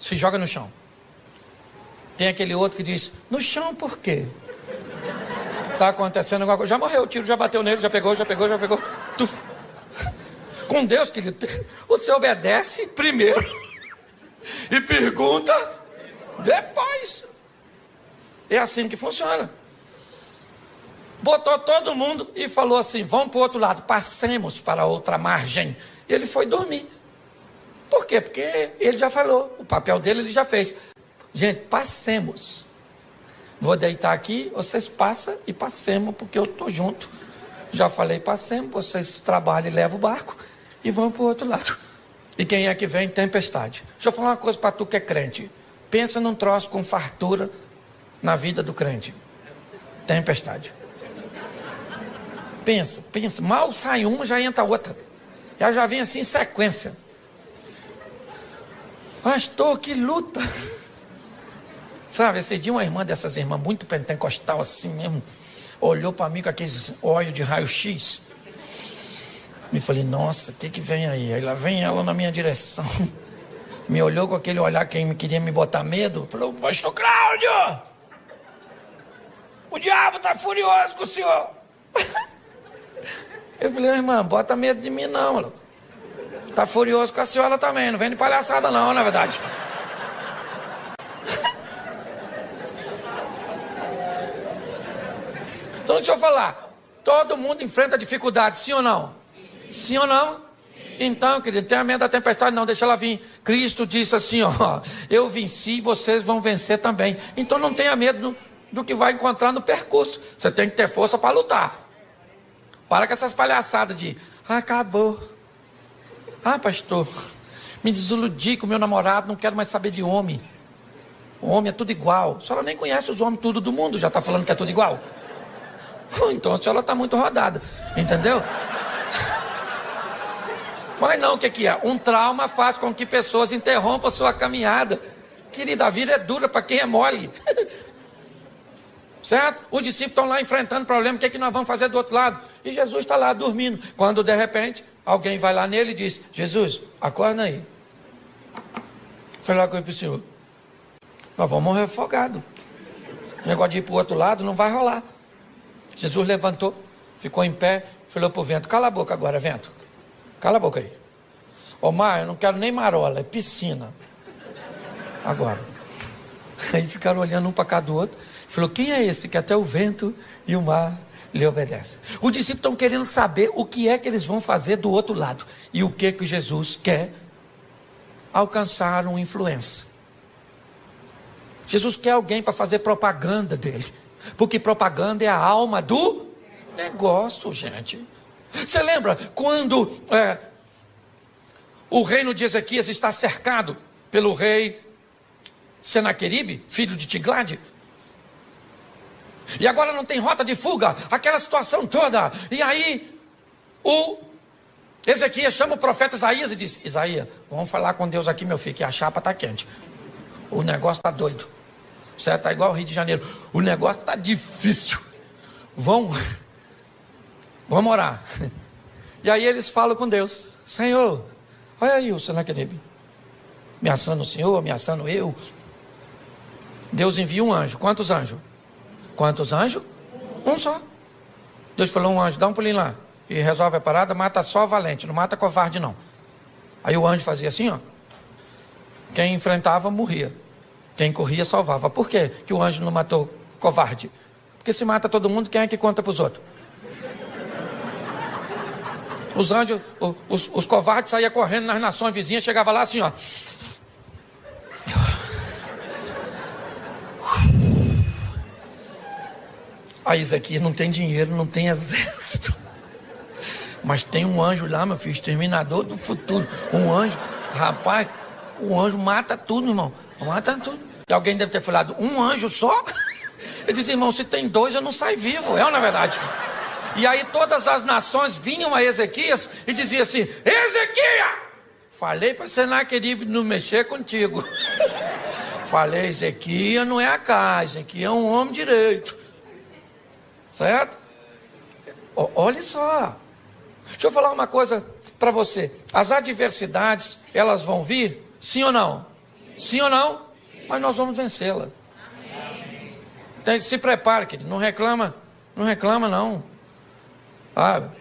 se joga no chão. Tem aquele outro que diz: no chão por quê? Está acontecendo alguma coisa. Já morreu, o tiro já bateu nele, já pegou. Tuf. Com Deus, querido, você obedece primeiro e pergunta depois. É assim que funciona. Botou todo mundo e falou assim: vamos para o outro lado, passemos para a outra margem. E ele foi dormir. Por quê? Porque ele já falou, o papel dele ele já fez. Gente, passemos. Vou deitar aqui, vocês passam e passemos, porque eu estou junto. Já falei, passemos, vocês trabalham e levam o barco e vão para o outro lado. E quem é que vem? Tempestade. Deixa eu falar uma coisa para tu que é crente. Pensa num troço com fartura na vida do crente. Tempestade. Pensa. Mal sai uma, já entra outra. Já vem assim em sequência. Pastor, que luta. Sabe, esse dia uma irmã dessas irmãs muito pentecostal assim mesmo, olhou para mim com aqueles olhos de raio-x. E falei: nossa, o que vem aí? Aí lá vem ela na minha direção. Me olhou com aquele olhar que queria me botar medo. Falou: pastor Cláudio, o diabo está furioso com o senhor. Eu falei: irmã, bota medo de mim não, louco. Está furioso com a senhora também, não vem de palhaçada não, na verdade. Então deixa eu falar, todo mundo enfrenta dificuldade, sim ou não? Sim ou não? Então, querido, não tenha medo da tempestade não, deixa ela vir. Cristo disse assim, ó: eu venci, vocês vão vencer também. Então não tenha medo do que vai encontrar no percurso. Você tem que ter força para lutar. Para com essas palhaçadas de: acabou. Pastor, me desiludi com o meu namorado, não quero mais saber de homem. O homem é tudo igual. A senhora nem conhece os homens tudo do mundo, já está falando que é tudo igual? Então a senhora está muito rodada, entendeu? Mas não, o que é? Um trauma faz com que pessoas interrompam a sua caminhada. Querida, a vida é dura para quem é mole. Certo? Os discípulos estão lá enfrentando problema, o que nós vamos fazer do outro lado? E Jesus está lá dormindo. Quando de repente alguém vai lá nele e diz: Jesus, acorda aí. Falei lá com ele para o senhor: nós vamos morrer afogados. O negócio de ir para o outro lado não vai rolar. Jesus levantou, ficou em pé, falou para o vento: cala a boca agora, vento. Cala a boca aí. Ô mar, eu não quero nem marola, é piscina. Agora. Aí ficaram olhando um para cá do outro. Falou: quem é esse que até o vento e o mar lhe obedecem? Os discípulos estão querendo saber o que é que eles vão fazer do outro lado. E o que Jesus quer? Alcançar uma influência. Jesus quer alguém para fazer propaganda dele. Porque propaganda é a alma do negócio, gente. Você lembra quando o reino de Ezequias está cercado pelo rei Senaqueribe, filho de Tiglade? E agora não tem rota de fuga, aquela situação toda. E aí o Ezequias chama o profeta Isaías e diz: Isaías, vamos falar com Deus aqui, meu filho, que a chapa está quente. O negócio está doido. Certo? Está igual ao Rio de Janeiro. O negócio está difícil. Vamos orar. E aí eles falam com Deus: Senhor, olha aí o Senaqueribe ameaçando o Senhor, ameaçando eu. Deus envia um anjo. Quantos anjos? Quantos anjos? Um só. Deus falou: um anjo, dá um pulinho lá e resolve a parada, mata só valente, não mata covarde não. Aí o anjo fazia assim, ó. Quem enfrentava morria. Quem corria salvava. Por quê que o anjo não matou covarde? Porque se mata todo mundo, quem é que conta para os outros? Os anjos, os covardes saíam correndo nas nações vizinhas, chegava lá assim, ó. Aí Ezequias não tem dinheiro, não tem exército. Mas tem um anjo lá, meu filho, exterminador do futuro. Um anjo, rapaz, o anjo mata tudo, irmão. Mata tudo. E alguém deve ter falado, um anjo só? Eu disse, irmão, se tem dois, eu não saio vivo. É ou não é verdade? E aí todas as nações vinham a Ezequias e diziam assim, Ezequias! Falei para você não querer não mexer contigo. Falei, Ezequias não é a casa, Ezequias é um homem direito. Certo? Olha só. Deixa eu falar uma coisa para você. As adversidades, elas vão vir? Sim ou não? Sim ou não? Mas nós vamos vencê-la. Tem que se prepare, querido. Não reclama não.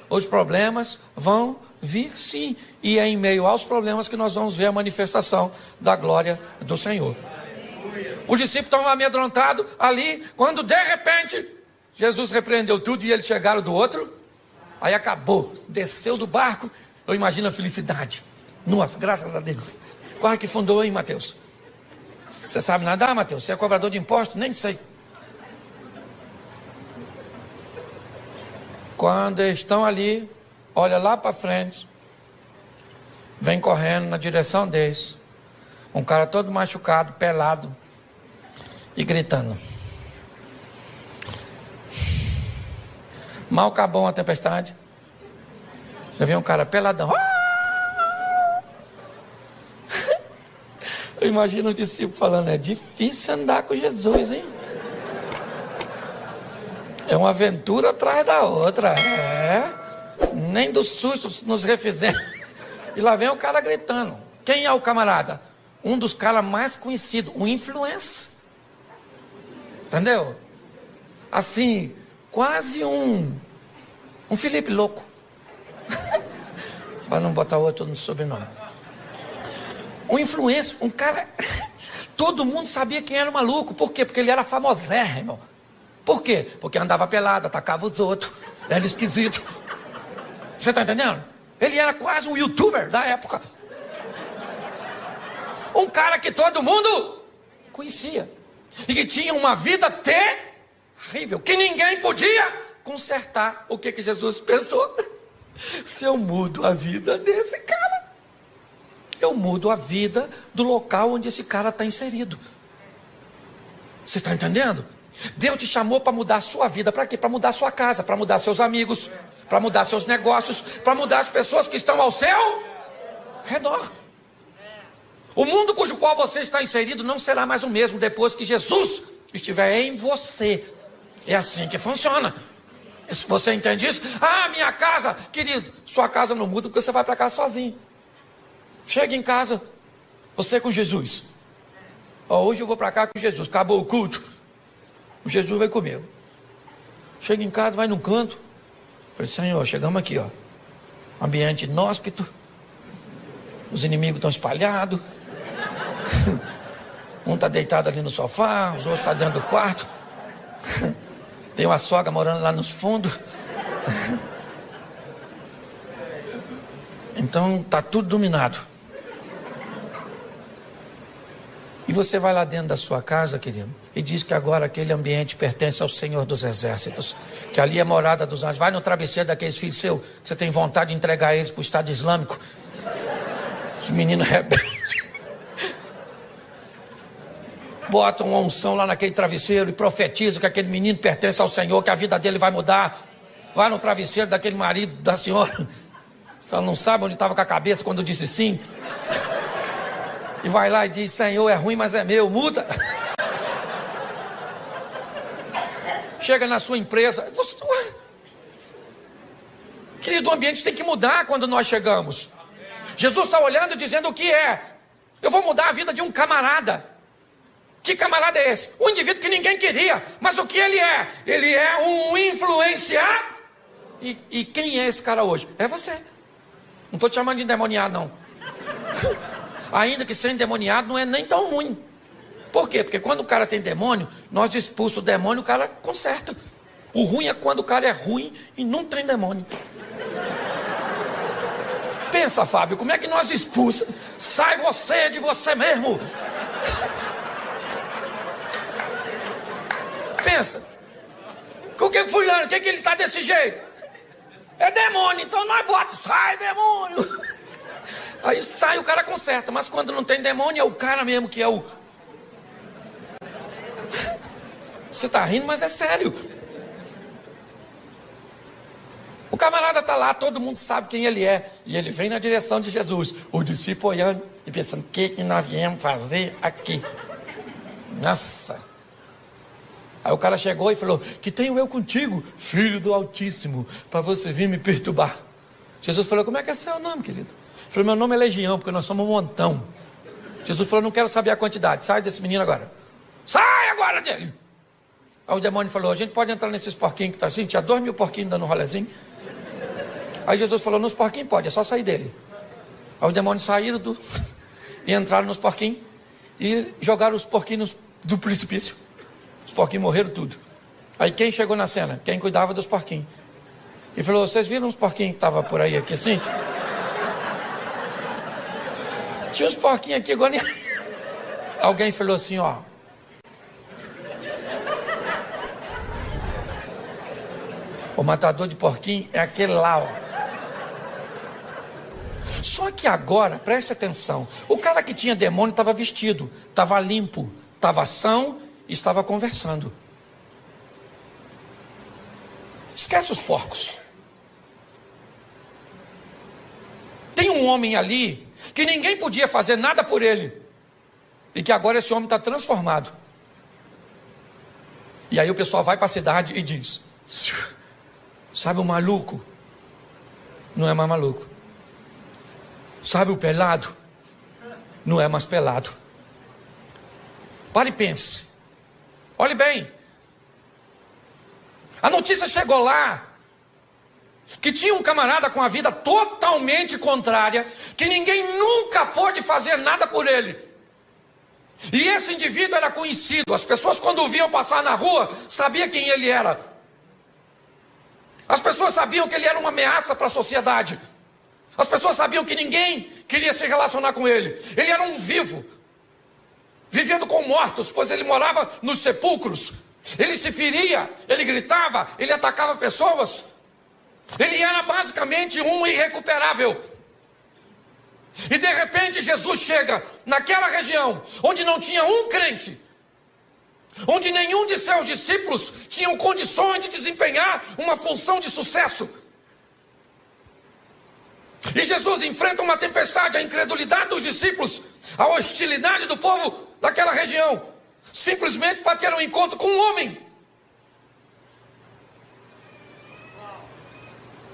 Os problemas vão vir sim. E é em meio aos problemas que nós vamos ver a manifestação da glória do Senhor. Os discípulos estavam amedrontados ali, quando de repente Jesus repreendeu tudo e eles chegaram do outro. Aí acabou, desceu do barco. Eu imagino a felicidade. Nossa, graças a Deus. Quase que fundou, hein, Mateus? Você sabe nadar, Mateus? Você é cobrador de impostos? Nem sei. Quando eles estão ali, olha lá para frente, vem correndo na direção deles, um cara todo machucado, pelado e gritando. Mal acabou uma tempestade, já viu um cara peladão. Eu imagino os discípulos falando, é difícil andar com Jesus, hein? É uma aventura atrás da outra. Nem do susto nos refizemos. E lá vem o cara gritando. Quem é o camarada? Um dos caras mais conhecidos, um influencer. Entendeu? Assim, quase um Felipe louco. Para não botar outro no sobrenome. Um influencer, um cara... Todo mundo sabia quem era o maluco. Por quê? Porque ele era famosérrimo. Por quê? Porque andava pelado, atacava os outros. Era esquisito. Você está entendendo? Ele era quase um youtuber da época. Um cara que todo mundo conhecia. E que tinha uma vida terrível. Que ninguém podia consertar. O que Jesus pensou? Se eu mudo a vida desse cara, eu mudo a vida do local onde esse cara está inserido. Você está entendendo? Deus te chamou para mudar a sua vida. Para quê? Para mudar a sua casa, para mudar seus amigos, para mudar seus negócios, para mudar as pessoas que estão ao seu redor. O mundo cujo qual você está inserido não será mais o mesmo depois que Jesus estiver em você. É assim que funciona. Se você entende isso? Minha casa, querido, sua casa não muda porque você vai para casa sozinho. Chega em casa, você com Jesus. Hoje eu vou para cá com Jesus, acabou o culto. O Jesus vai comigo. Chega em casa, vai num canto. Falei, Senhor, chegamos aqui, ó. Ambiente inóspito. Os inimigos estão espalhados. Um está deitado ali no sofá, os outros estão dentro do quarto. Tem uma sogra morando lá nos fundos. Então está tudo dominado. E você vai lá dentro da sua casa, querido, e diz que agora aquele ambiente pertence ao Senhor dos Exércitos, que ali é morada dos anjos. Vai no travesseiro daqueles filhos seus, que você tem vontade de entregar eles para o Estado Islâmico. Os meninos rebeldes. Bota uma unção lá naquele travesseiro e profetiza que aquele menino pertence ao Senhor, que a vida dele vai mudar. Vai no travesseiro daquele marido da senhora. Só não sabe onde estava com a cabeça quando disse sim. E vai lá e diz, Senhor, é ruim, mas é meu, muda. Chega na sua empresa. Querido, o ambiente tem que mudar quando nós chegamos. Jesus está olhando e dizendo o que é. Eu vou mudar a vida de um camarada. Que camarada é esse? Um indivíduo que ninguém queria. Mas o que ele é? Ele é um influenciar. E quem é esse cara hoje? É você. Não estou te chamando de endemoniado, não. Ainda que ser endemoniado não é nem tão ruim. Por quê? Porque quando o cara tem demônio, nós expulsamos o demônio, o cara conserta. O ruim é quando o cara é ruim e não tem demônio. Pensa, Fábio, como é que nós expulsamos? Sai você de você mesmo. Pensa. O que fulano, o que ele está desse jeito? É demônio, então nós bota, sai demônio. Aí sai, o cara conserta, mas quando não tem demônio é o cara mesmo que é o... Você está rindo, mas é sério. O camarada está lá, todo mundo sabe quem ele é. E ele vem na direção de Jesus. O discípulo olhando e pensando, o que nós viemos fazer aqui? Nossa. Aí o cara chegou e falou, que tenho eu contigo, filho do Altíssimo, para você vir me perturbar. Jesus falou, como é que é seu nome, querido? Ele falou, meu nome é Legião, porque nós somos um montão. Jesus falou, não quero saber a quantidade, sai desse menino agora. Sai agora dele. Aí o demônio falou, a gente pode entrar nesses porquinhos que está assim, tinha 2.000 porquinhos dando um rolezinho. Aí Jesus falou, nos porquinhos pode, é só sair dele. Aí os demônios saíram e entraram nos porquinhos e jogaram os porquinhos do precipício. Os porquinhos morreram tudo. Aí quem chegou na cena? Quem cuidava dos porquinhos. E falou, vocês viram os porquinhos que estavam por aí, aqui assim? Tinha uns porquinhos aqui agora. Alguém falou assim, ó. O matador de porquinho é aquele lá, ó. Só que agora, preste atenção, o cara que tinha demônio estava vestido, estava limpo, estava são e estava conversando. Esquece os porcos. Tem um homem ali que ninguém podia fazer nada por ele e que agora esse homem está transformado. E aí o pessoal vai para a cidade e diz, sabe o maluco? Não é mais maluco. Sabe o pelado? Não é mais pelado. Pare e pense. Olhe bem. A notícia chegou lá que tinha um camarada com a vida totalmente contrária, que ninguém nunca pôde fazer nada por ele. E esse indivíduo era conhecido. As pessoas, quando o viam passar na rua, sabiam quem ele era. As pessoas sabiam que ele era uma ameaça para a sociedade. As pessoas sabiam que ninguém queria se relacionar com ele. Ele era um vivo, vivendo com mortos, pois ele morava nos sepulcros. Ele se feria, ele gritava, ele atacava pessoas. Ele era basicamente um irrecuperável. E de repente Jesus chega naquela região onde não tinha um crente, onde nenhum de seus discípulos tinham condições de desempenhar uma função de sucesso. E Jesus enfrenta uma tempestade, a incredulidade dos discípulos, a hostilidade do povo daquela região, simplesmente para ter um encontro com um homem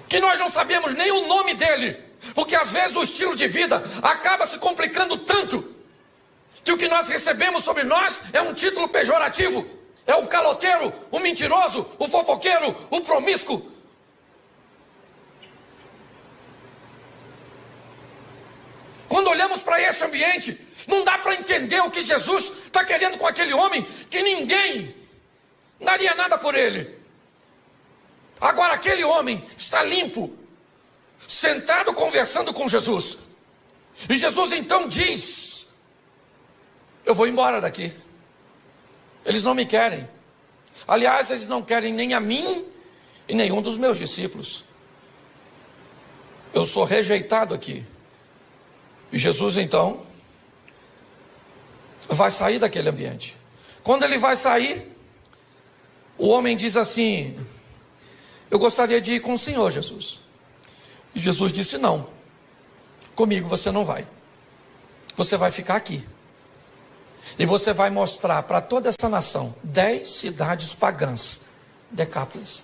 que nós não sabemos nem o nome dele, porque às vezes o estilo de vida acaba se complicando tanto que o que nós recebemos sobre nós é um título pejorativo. É o caloteiro, o mentiroso, o fofoqueiro, o promíscuo. Quando olhamos para esse ambiente, não dá para entender o que Jesus está querendo com aquele homem, que ninguém daria nada por ele. Agora aquele homem está limpo, sentado conversando com Jesus. E Jesus então diz, eu vou embora daqui. Eles não me querem. Aliás, eles não querem nem a mim e nenhum dos meus discípulos. Eu sou rejeitado aqui. E Jesus então vai sair daquele ambiente. Quando ele vai sair, o homem diz assim, eu gostaria de ir com o Senhor, Jesus. E Jesus disse, não, comigo você não vai. Você vai ficar aqui. E você vai mostrar para toda essa nação 10 cidades pagãs, Decápolis.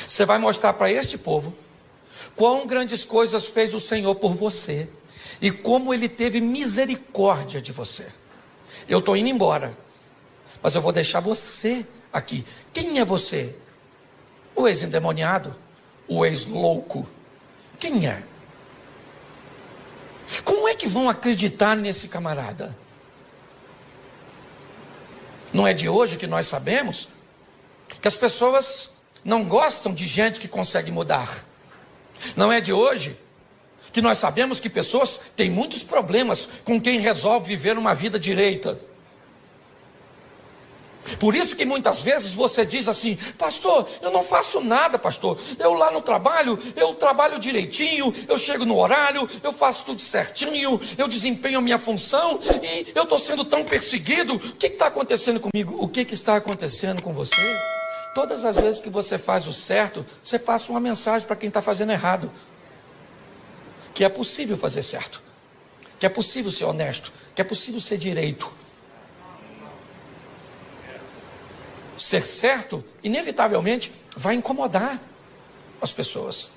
Você vai mostrar para este povo quão grandes coisas fez o Senhor por você e como Ele teve misericórdia de você. Eu estou indo embora, mas eu vou deixar você aqui. Quem é você? O ex-endemoniado? O ex-louco? Quem é? Como é que vão acreditar nesse camarada? Não é de hoje que nós sabemos que as pessoas não gostam de gente que consegue mudar. Não é de hoje que nós sabemos que pessoas têm muitos problemas com quem resolve viver uma vida direita. Por isso que muitas vezes você diz assim: pastor, eu não faço nada, pastor. Eu lá no trabalho, eu trabalho direitinho, eu chego no horário, eu faço tudo certinho, eu desempenho a minha função e eu estou sendo tão perseguido. O que está acontecendo comigo? O que está acontecendo com você? Todas as vezes que você faz o certo, você passa uma mensagem para quem está fazendo errado. Que é possível fazer certo, que é possível ser honesto, que é possível ser direito. Ser certo, inevitavelmente, vai incomodar as pessoas.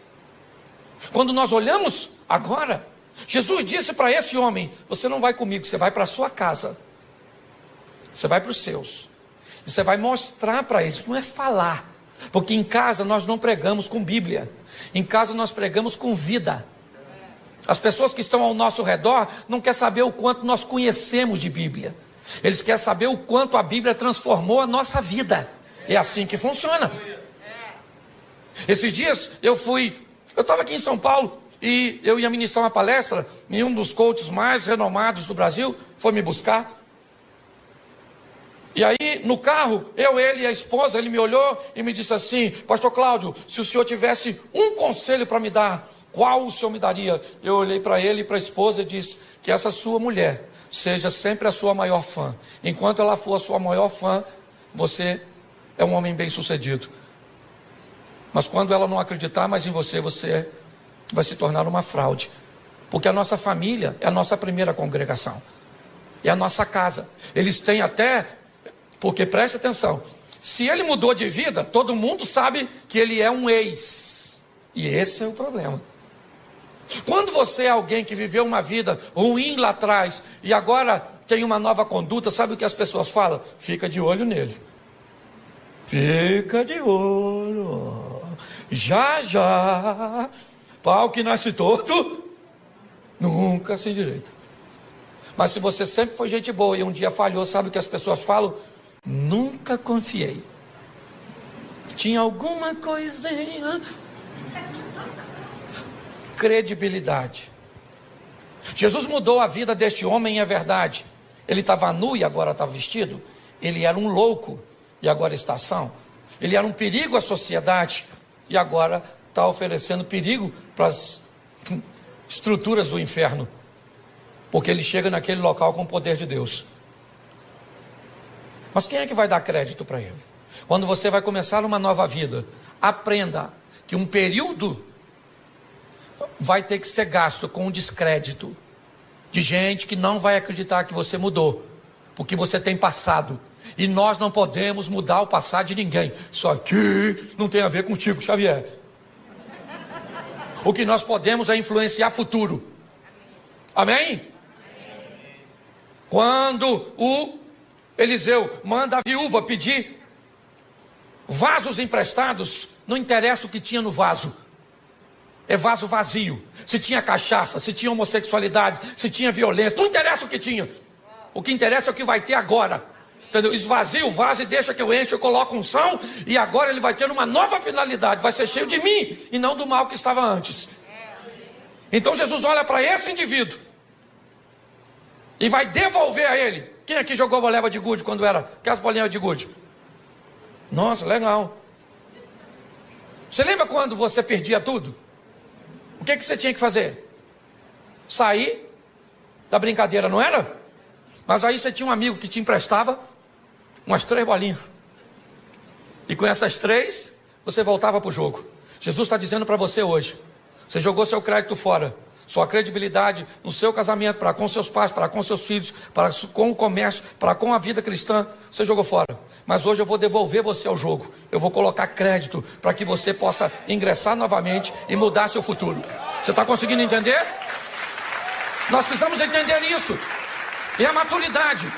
Quando nós olhamos agora, Jesus disse para esse homem: você não vai comigo, você vai para a sua casa. Você vai para os seus. E você vai mostrar para eles, não é falar. Porque em casa nós não pregamos com Bíblia. Em casa nós pregamos com vida. As pessoas que estão ao nosso redor não querem saber o quanto nós conhecemos de Bíblia. Eles querem saber o quanto a Bíblia transformou a nossa vida. É assim que funciona. Esses dias eu estava aqui em São Paulo e eu ia ministrar uma palestra e um dos coaches mais renomados do Brasil foi me buscar. E aí no carro, ele e a esposa, ele me olhou e me disse assim: pastor Cláudio, se o senhor tivesse um conselho para me dar, qual o senhor me daria? Eu olhei para ele e para a esposa e disse: que essa sua mulher seja sempre a sua maior fã. Enquanto ela for a sua maior fã, você é um homem bem sucedido. Mas quando ela não acreditar mais em você, você vai se tornar uma fraude. Porque a nossa família é a nossa primeira congregação. É a nossa casa. Eles têm até, porque preste atenção, se ele mudou de vida, todo mundo sabe que ele é um ex. E esse é o problema. Quando você é alguém que viveu uma vida ruim lá atrás e agora tem uma nova conduta, sabe o que as pessoas falam? Fica de olho nele. Fica de olho. Já, já. Pau que nasce torto, nunca se endireita. Mas se você sempre foi gente boa e um dia falhou, sabe o que as pessoas falam? Nunca confiei. Tinha alguma coisinha. Credibilidade. Jesus mudou a vida deste homem, é verdade. Ele estava nu e agora está vestido. Ele era um louco e agora está são. Ele era um perigo à sociedade e agora está oferecendo perigo para as estruturas do inferno, porque ele chega naquele local com o poder de Deus. Mas quem é que vai dar crédito para ele? Quando você vai começar uma nova vida, aprenda que um período vai ter que ser gasto com o descrédito de gente que não vai acreditar que você mudou, porque você tem passado, e nós não podemos mudar o passado de ninguém. Isso aqui não tem a ver contigo, Xavier. O que nós podemos é influenciar futuro. Amém? Quando o Eliseu manda a viúva pedir vasos emprestados, não interessa o que tinha no vaso. É vaso vazio. Se tinha cachaça, se tinha homossexualidade, se tinha violência, não interessa o que tinha. O que interessa é o que vai ter agora. Entendeu? Esvazia o vaso e deixa que eu enche, eu coloco unção, e agora ele vai ter uma nova finalidade, vai ser cheio de mim e não do mal que estava antes. Então Jesus olha para esse indivíduo e vai devolver a ele. Quem aqui jogou bolinha de gude quando era? Aquelas bolinhas de gude? Nossa, legal. Você lembra quando você perdia tudo? O que você tinha que fazer? Sair da brincadeira, não era? Mas aí você tinha um amigo que te emprestava umas 3 bolinhas. E com essas 3, você voltava para o jogo. Jesus está dizendo para você hoje: você jogou seu crédito fora, sua credibilidade no seu casamento, para com seus pais, para com seus filhos, para com o comércio, para com a vida cristã, você jogou fora. Mas hoje eu vou devolver você ao jogo. Eu vou colocar crédito para que você possa ingressar novamente e mudar seu futuro. Você está conseguindo entender? Nós precisamos entender isso. E a maturidade.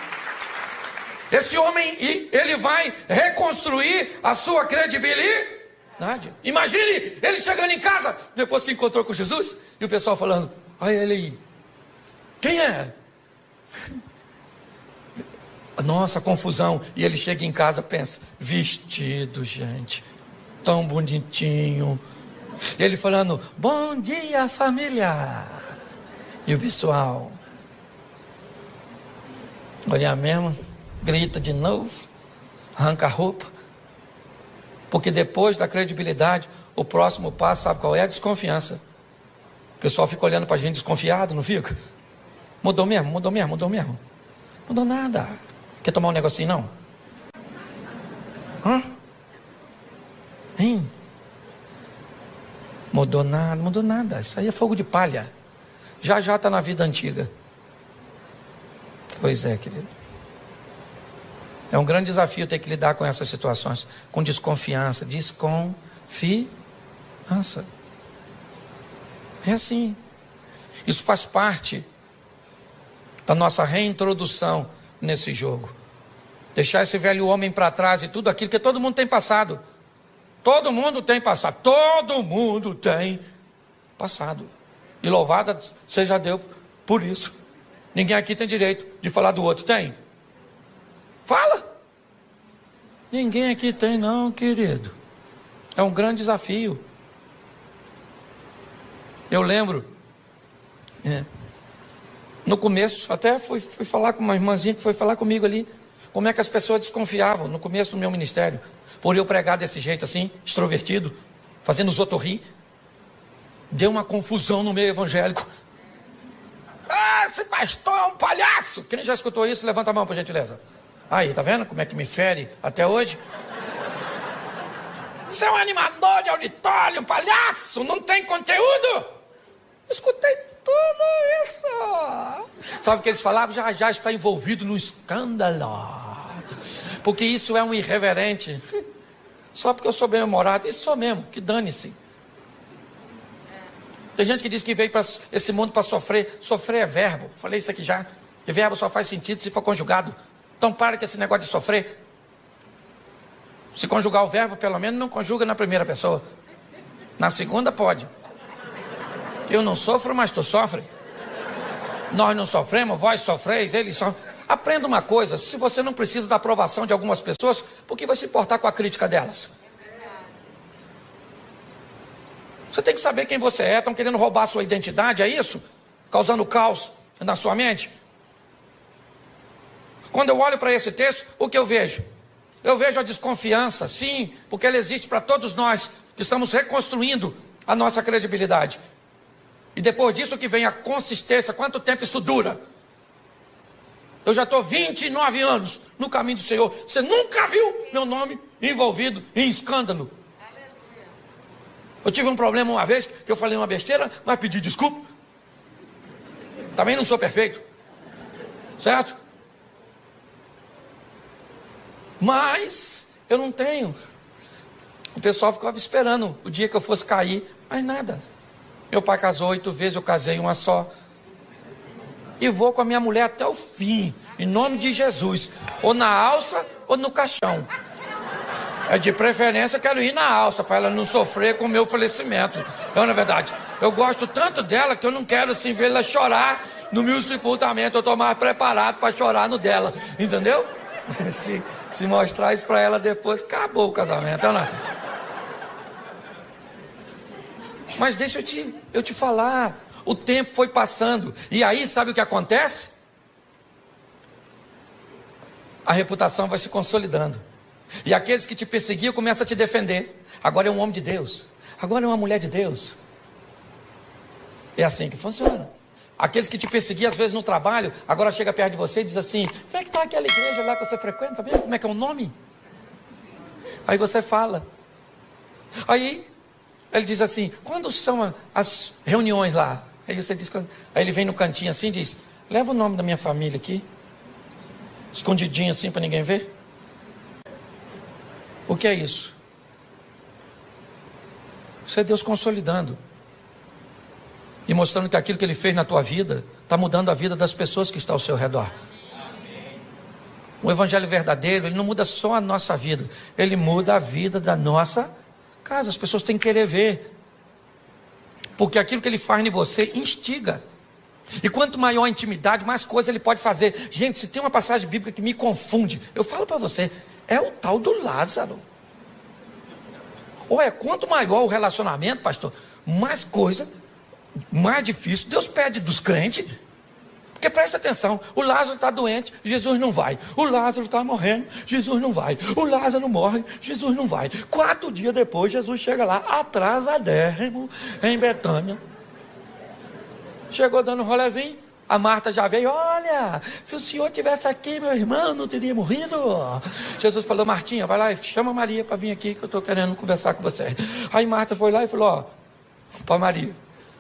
Esse homem, ele vai reconstruir a sua credibilidade. Imagine ele chegando em casa, depois que encontrou com Jesus, e o pessoal falando: olha ele aí, quem é? Nossa, confusão. E ele chega em casa, pensa, vestido, gente, tão bonitinho. E ele falando, bom dia, família. E o pessoal, olha mesmo, grita de novo, arranca a roupa. Porque depois da credibilidade, o próximo passo, sabe qual é? A desconfiança. O pessoal fica olhando pra gente desconfiado, não fica? Mudou mesmo, mudou mesmo, mudou mesmo. Mudou nada. Quer tomar um negocinho, não? Hã? Hein? Mudou nada, mudou nada. Isso aí é fogo de palha. Já está na vida antiga. Pois é, querido. É um grande desafio ter que lidar com essas situações. Com desconfiança. Desconfiança. É assim. Isso faz parte da nossa reintrodução nesse jogo. Deixar esse velho homem para trás e tudo aquilo que todo mundo tem passado. Todo mundo tem passado. Todo mundo tem passado. E louvada seja Deus por isso. Ninguém aqui tem direito de falar do outro. Tem? Fala. Ninguém aqui tem não, querido. É um grande desafio. Eu lembro, no começo, até fui falar com uma irmãzinha que foi falar comigo ali, como é que as pessoas desconfiavam no começo do meu ministério, por eu pregar desse jeito assim, extrovertido, fazendo os outros rir. Deu uma confusão no meio evangélico. Ah, esse pastor é um palhaço! Quem já escutou isso, levanta a mão por gentileza. Aí, tá vendo como é que me fere até hoje? Você é um animador de auditório, um palhaço, não tem conteúdo? Escutei tudo isso. Sabe o que eles falavam? Já está envolvido no escândalo. Porque isso é um irreverente. Só porque eu sou bem-humorado. Isso sou mesmo, que dane-se. Tem gente que diz que veio para esse mundo para sofrer. Sofrer é verbo. Falei isso aqui já. E verbo só faz sentido se for conjugado. Então para com esse negócio de sofrer. Se conjugar o verbo, pelo menos não conjuga na primeira pessoa. Na segunda pode. Eu não sofro, mas tu sofre. Nós não sofremos, vós sofreis, eles só. Aprenda uma coisa, se você não precisa da aprovação de algumas pessoas, por que vai se importar com a crítica delas? Você tem que saber quem você é. Estão querendo roubar a sua identidade, é isso? Causando caos na sua mente. Quando eu olho para esse texto, o que eu vejo? Eu vejo a desconfiança, sim, porque ela existe para todos nós que estamos reconstruindo a nossa credibilidade. E depois disso que vem a consistência. Quanto tempo isso dura? Eu já estou 29 anos no caminho do Senhor. Você nunca viu meu nome envolvido em escândalo. Eu tive um problema uma vez, que eu falei uma besteira, mas pedi desculpa. Também não sou perfeito. Certo? Mas eu não tenho. O pessoal ficava esperando o dia que eu fosse cair, mas nada. Meu pai casou 8 vezes, eu casei uma só. E vou com a minha mulher até o fim, em nome de Jesus. Ou na alça ou no caixão. É de preferência, eu quero ir na alça, para ela não sofrer com o meu falecimento. Não é verdade? Eu gosto tanto dela que eu não quero assim ver ela chorar no meu sepultamento. Eu estou mais preparado para chorar no dela. Entendeu? Se mostrar isso para ela depois, acabou o casamento. Não é? Mas deixa eu te falar. O tempo foi passando. E aí, sabe o que acontece? A reputação vai se consolidando. E aqueles que te perseguiam começam a te defender. Agora é um homem de Deus. Agora é uma mulher de Deus. É assim que funciona. Aqueles que te perseguiam às vezes no trabalho, agora chega perto de você e diz assim: como é que está aquela igreja lá que você frequenta? Mesmo? Como é que é o nome? Aí você fala. Aí ele diz assim: quando são as reuniões lá? Aí você diz, aí ele vem no cantinho assim e diz: leva o nome da minha família aqui, escondidinho assim para ninguém ver. O que é isso? Isso é Deus consolidando e mostrando que aquilo que Ele fez na tua vida está mudando a vida das pessoas que estão ao seu redor. O evangelho verdadeiro, ele não muda só a nossa vida, ele muda a vida da nossa casa. As pessoas têm que querer ver, porque aquilo que ele faz em você instiga E quanto maior a intimidade, mais coisa ele pode fazer. Gente, se tem uma passagem bíblica que me confunde, eu falo para você, é o tal do Lázaro. Olha, quanto maior o relacionamento, pastor, mais coisa, mais difícil Deus pede dos crentes. Porque presta atenção, o Lázaro está doente, Jesus não vai. O Lázaro está morrendo, Jesus não vai. O Lázaro morre, Jesus não vai. 4 dias depois, Jesus chega lá, atrasadérrimo, em Betânia. Chegou dando um rolezinho, a Marta já veio, olha, se o senhor tivesse aqui, meu irmão, não teria morrido. Jesus falou, Martinha, vai lá e chama Maria para vir aqui, que eu estou querendo conversar com você. Aí Marta foi lá e falou, ó, para Maria,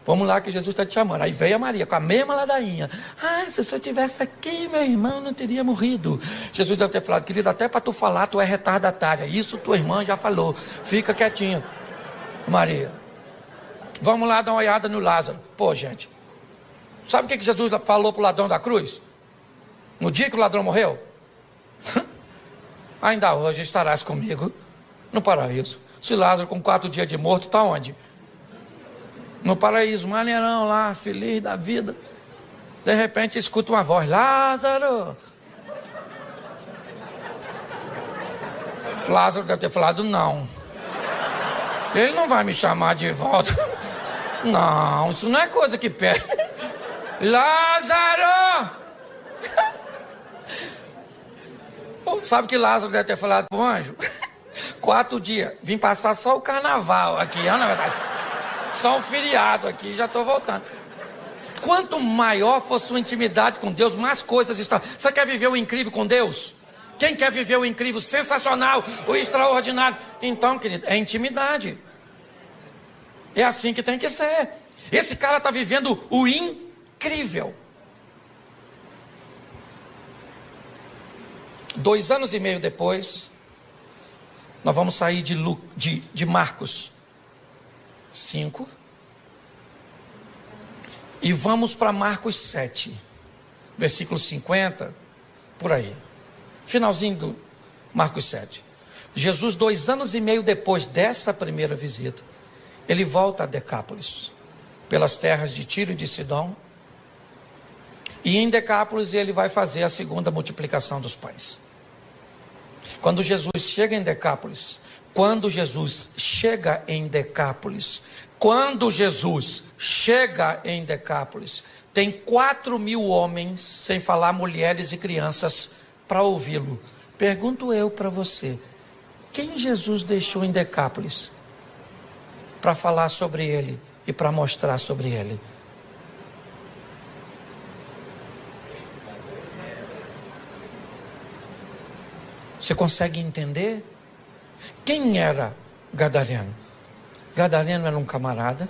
vamos lá que Jesus está te chamando. Aí veio a Maria com a mesma ladainha. Ah, se o senhor tivesse aqui, meu irmão não teria morrido. Jesus deve ter falado, querido, até para tu falar, tu é retardatária. Isso tua irmã já falou. Fica quietinha, Maria. Vamos lá dar uma olhada no Lázaro. Pô, gente, sabe o que Jesus falou para o ladrão da cruz? No dia que o ladrão morreu? Ainda hoje estarás comigo no paraíso. Se Lázaro com 4 dias de morto, está onde? No paraíso, maneirão lá, feliz da vida. De repente escuta uma voz, Lázaro. Lázaro deve ter falado, não. Ele não vai me chamar de volta. Não, isso não é coisa que pede. Lázaro! Sabe que Lázaro deve ter falado pro anjo? 4 dias, vim passar só o carnaval aqui, na verdade. Só um feriado aqui, já estou voltando. Quanto maior for sua intimidade com Deus, mais coisas estão. Você quer viver o incrível com Deus? Quem quer viver o incrível, sensacional, o extraordinário? Então, querido, é intimidade. É assim que tem que ser. Esse cara está vivendo o incrível. 2 anos e meio depois, nós vamos sair de Marcos 5 e vamos para Marcos 7, versículo 50, por aí, finalzinho do Marcos 7. Jesus, 2 anos e meio depois dessa primeira visita, ele volta a Decápolis, pelas terras de Tiro e de Sidom, e em Decápolis ele vai fazer a segunda multiplicação dos pães. Quando Jesus chega em Decápolis, tem 4.000 homens, sem falar mulheres e crianças, para ouvi-lo. Pergunto eu para você, quem Jesus deixou em Decápolis para falar sobre ele e para mostrar sobre ele? Você consegue entender? Quem era Gadareno? Gadareno era um camarada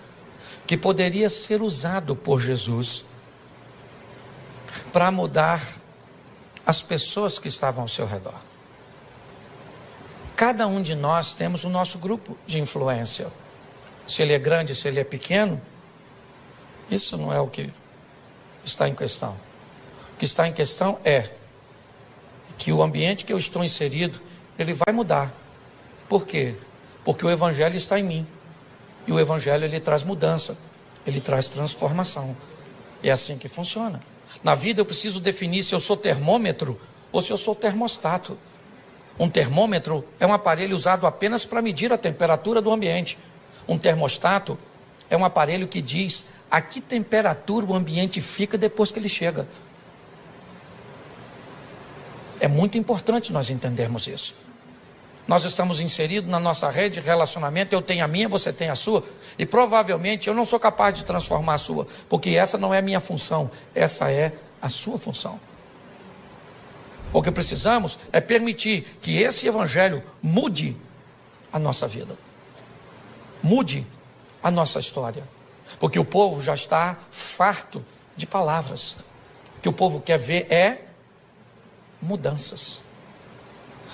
que poderia ser usado por Jesus para mudar as pessoas que estavam ao seu redor. Cada um de nós temos o nosso grupo de influência. Se ele é grande, se ele é pequeno, isso não é o que está em questão. O que está em questão é que o ambiente que eu estou inserido, ele vai mudar. Por quê? Porque o Evangelho está em mim. E o Evangelho, ele traz mudança. Ele traz transformação. É assim que funciona. Na vida eu preciso definir se eu sou termômetro ou se eu sou termostato. Um termômetro é um aparelho usado apenas para medir a temperatura do ambiente. Um termostato é um aparelho que diz a que temperatura o ambiente fica depois que ele chega. É muito importante nós entendermos isso. Nós estamos inseridos na nossa rede de relacionamento, eu tenho a minha, você tem a sua, e provavelmente eu não sou capaz de transformar a sua, porque essa não é a minha função, essa é a sua função. O que precisamos é permitir que esse Evangelho mude a nossa vida, mude a nossa história, porque o povo já está farto de palavras. O que o povo quer ver é mudanças.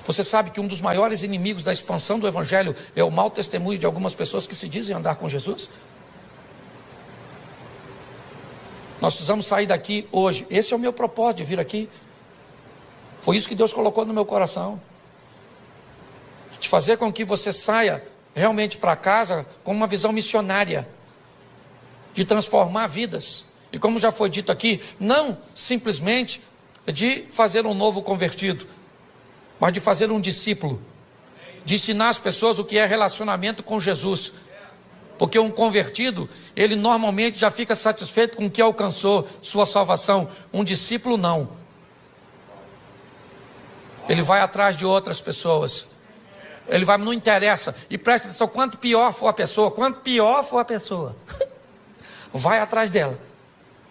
Você sabe que um dos maiores inimigos da expansão do Evangelho é o mau testemunho de algumas pessoas que se dizem andar com Jesus? Nós precisamos sair daqui hoje. Esse é o meu propósito de vir aqui. Foi isso que Deus colocou no meu coração. De fazer com que você saia realmente para casa com uma visão missionária. De transformar vidas. E como já foi dito aqui, não simplesmente de fazer um novo convertido, mas de fazer um discípulo, de ensinar as pessoas o que é relacionamento com Jesus. Porque um convertido, ele normalmente já fica satisfeito com o que alcançou, sua salvação. Um discípulo não. Ele vai atrás de outras pessoas. Ele vai, não interessa. E presta atenção, quanto pior for a pessoa, vai atrás dela.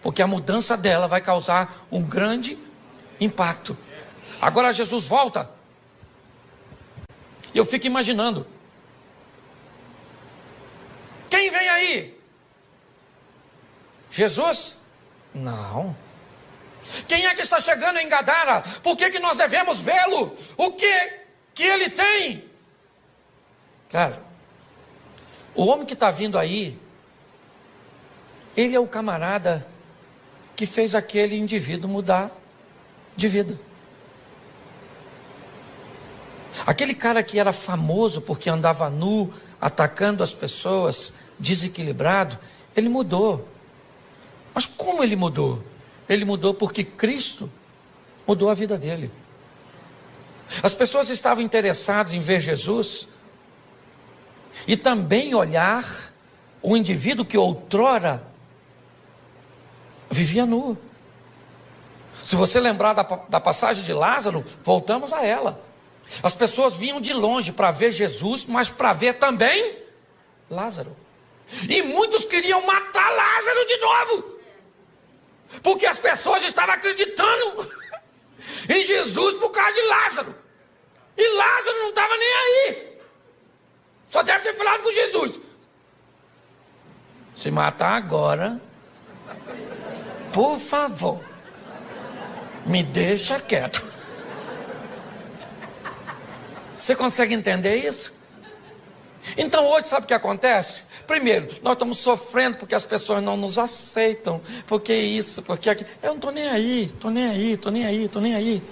Porque a mudança dela vai causar um grande impacto. Agora Jesus volta. E eu fico imaginando. Quem vem aí? Jesus? Não. Quem é que está chegando em Gadara? Por que nós devemos vê-lo? O que ele tem? Cara, o homem que está vindo aí, ele é o camarada que fez aquele indivíduo mudar de vida. Aquele cara que era famoso porque andava nu, atacando as pessoas, desequilibrado, ele mudou. Mas como ele mudou? Ele mudou porque Cristo mudou a vida dele. As pessoas estavam interessadas em ver Jesus e também olhar o indivíduo que outrora vivia nu. Se você lembrar da passagem de Lázaro, voltamos a ela. As pessoas vinham de longe para ver Jesus, mas para ver também Lázaro. E muitos queriam matar Lázaro de novo, porque as pessoas estavam acreditando em Jesus por causa de Lázaro. E Lázaro não estava nem aí. Só deve ter falado com Jesus. Se matar agora, por favor, me deixa quieto. Você consegue entender isso? Então hoje sabe o que acontece? Primeiro, nós estamos sofrendo porque as pessoas não nos aceitam. Porque isso, porque aquilo. Eu não estou nem aí, estou nem aí.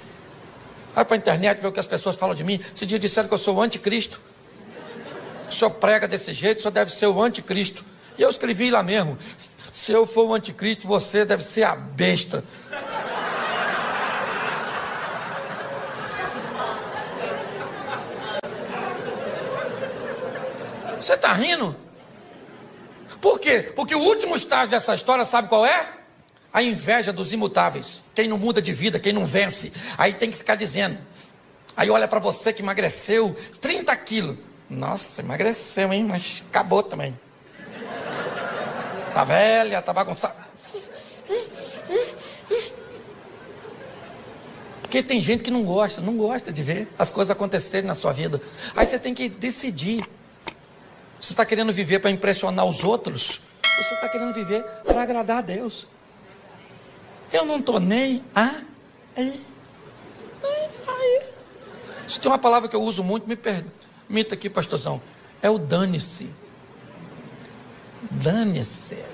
Vai para a internet ver o que as pessoas falam de mim. Esse dia disseram que eu sou o anticristo. O senhor prega desse jeito, o senhor deve ser o anticristo. E eu escrevi lá mesmo: se eu for o anticristo, você deve ser a besta. Você está rindo? Por quê? Porque o último estágio dessa história, sabe qual é? A inveja dos imutáveis. Quem não muda de vida, quem não vence. Aí tem que ficar dizendo. Aí olha para você que emagreceu 30 quilos. Nossa, emagreceu, hein? Mas acabou também. Tá velha, tá bagunçada. Porque tem gente que não gosta de ver as coisas acontecerem na sua vida. Aí você tem que decidir. Você está querendo viver para impressionar os outros? Ou você está querendo viver para agradar a Deus? Eu não estou nem aí. Se tem uma palavra que eu uso muito, me permita aqui, pastorzão. É o dane-se. Dane-se.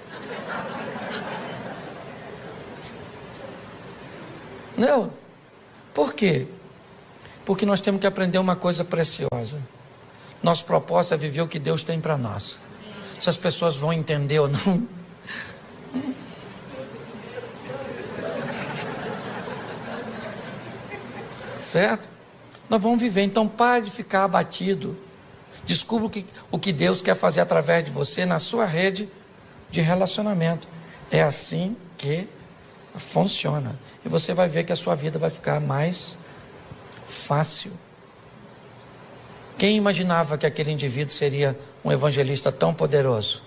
Não. Por quê? Porque nós temos que aprender uma coisa preciosa. Nosso propósito é viver o que Deus tem para nós. Se as pessoas vão entender ou não. Certo? Nós vamos viver. Então pare de ficar abatido. Descubra o que Deus quer fazer através de você na sua rede de relacionamento. É assim que funciona. E você vai ver que a sua vida vai ficar mais fácil. Quem imaginava que aquele indivíduo seria um evangelista tão poderoso?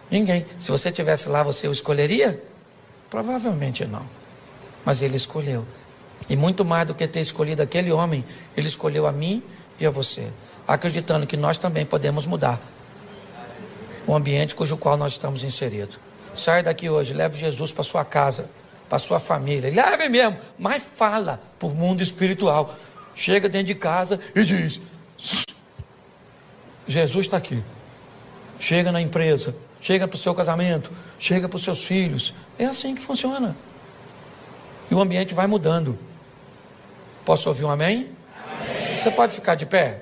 Ninguém. Se você estivesse lá, você o escolheria? Provavelmente não. Mas ele escolheu. E muito mais do que ter escolhido aquele homem, ele escolheu a mim e a você. Acreditando que nós também podemos mudar o ambiente cujo qual nós estamos inseridos. Saia daqui hoje, leve Jesus para sua casa, para sua família. Leve mesmo, mas fala para o mundo espiritual. Chega dentro de casa e diz: Jesus está aqui. Chega na empresa, chega para o seu casamento, chega para os seus filhos. É assim que funciona. E o ambiente vai mudando. Posso ouvir um amém? Amém. Você pode ficar de pé?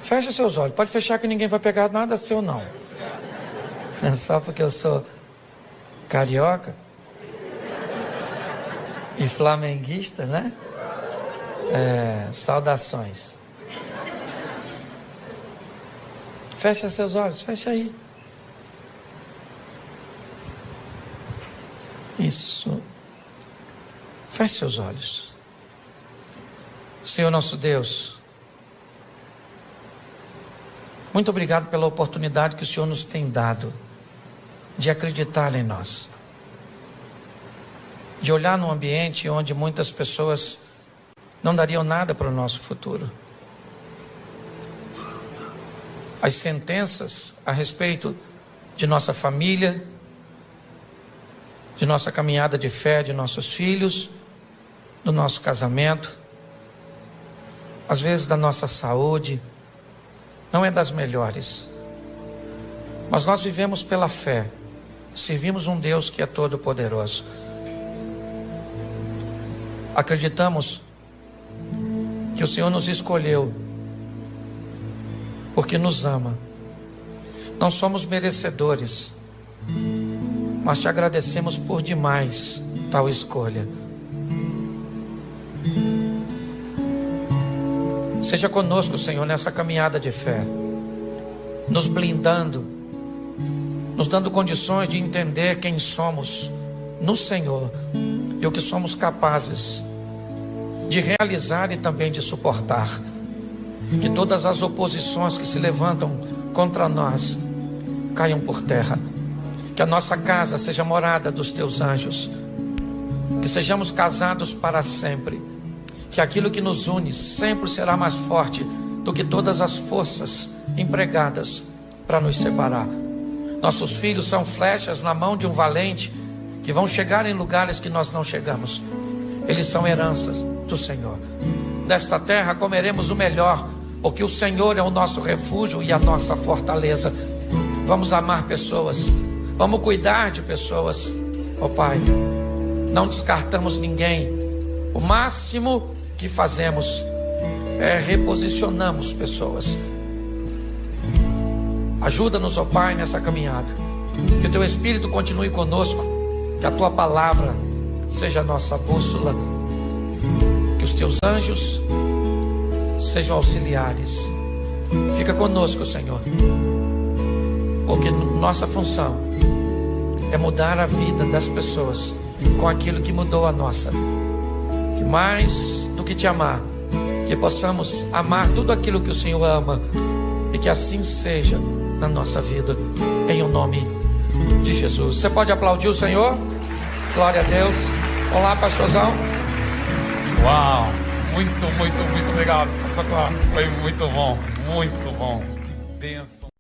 Fecha seus olhos. Pode fechar que ninguém vai pegar nada seu não. Só porque eu sou carioca e flamenguista, né? Saudações. Fecha seus olhos, fecha aí. Isso. Feche seus olhos. Senhor nosso Deus, muito obrigado pela oportunidade que o Senhor nos tem dado de acreditar em nós, de olhar num ambiente onde muitas pessoas não dariam nada para o nosso futuro. As sentenças a respeito de nossa família, de nossa caminhada de fé, de nossos filhos, do nosso casamento, às vezes da nossa saúde, não é das melhores. Mas nós vivemos pela fé, servimos um Deus que é todo poderoso. Acreditamos que o Senhor nos escolheu porque nos ama. Não somos merecedores, mas te agradecemos por demais tal escolha. Seja conosco, Senhor, nessa caminhada de fé, nos blindando, nos dando condições de entender quem somos no Senhor e o que somos capazes de realizar e também de suportar. Que todas as oposições que se levantam contra nós caiam por terra. Que a nossa casa seja morada dos teus anjos. Que sejamos casados para sempre. Que aquilo que nos une sempre será mais forte do que todas as forças empregadas para nos separar. Nossos filhos são flechas na mão de um valente que vão chegar em lugares que nós não chegamos. Eles são heranças do Senhor. Desta terra comeremos o melhor, porque o Senhor é o nosso refúgio e a nossa fortaleza. Vamos amar pessoas, vamos cuidar de pessoas. Ó Pai, não descartamos ninguém. O máximo que fazemos é reposicionamos pessoas. Ajuda-nos, ó Pai, nessa caminhada. Que o Teu Espírito continue conosco. Que a Tua palavra seja a nossa bússola. Que os Teus anjos sejam auxiliares. Fica conosco, Senhor. Porque nossa função é mudar a vida das pessoas com aquilo que mudou a nossa. Que mais do que te amar, que possamos amar tudo aquilo que o Senhor ama. E que assim seja na nossa vida, em o nome de Jesus. Você pode aplaudir o Senhor? Glória a Deus. Olá, pastorzão.
Uau, muito obrigado, pastor Cláudio. Foi muito bom, que bênção.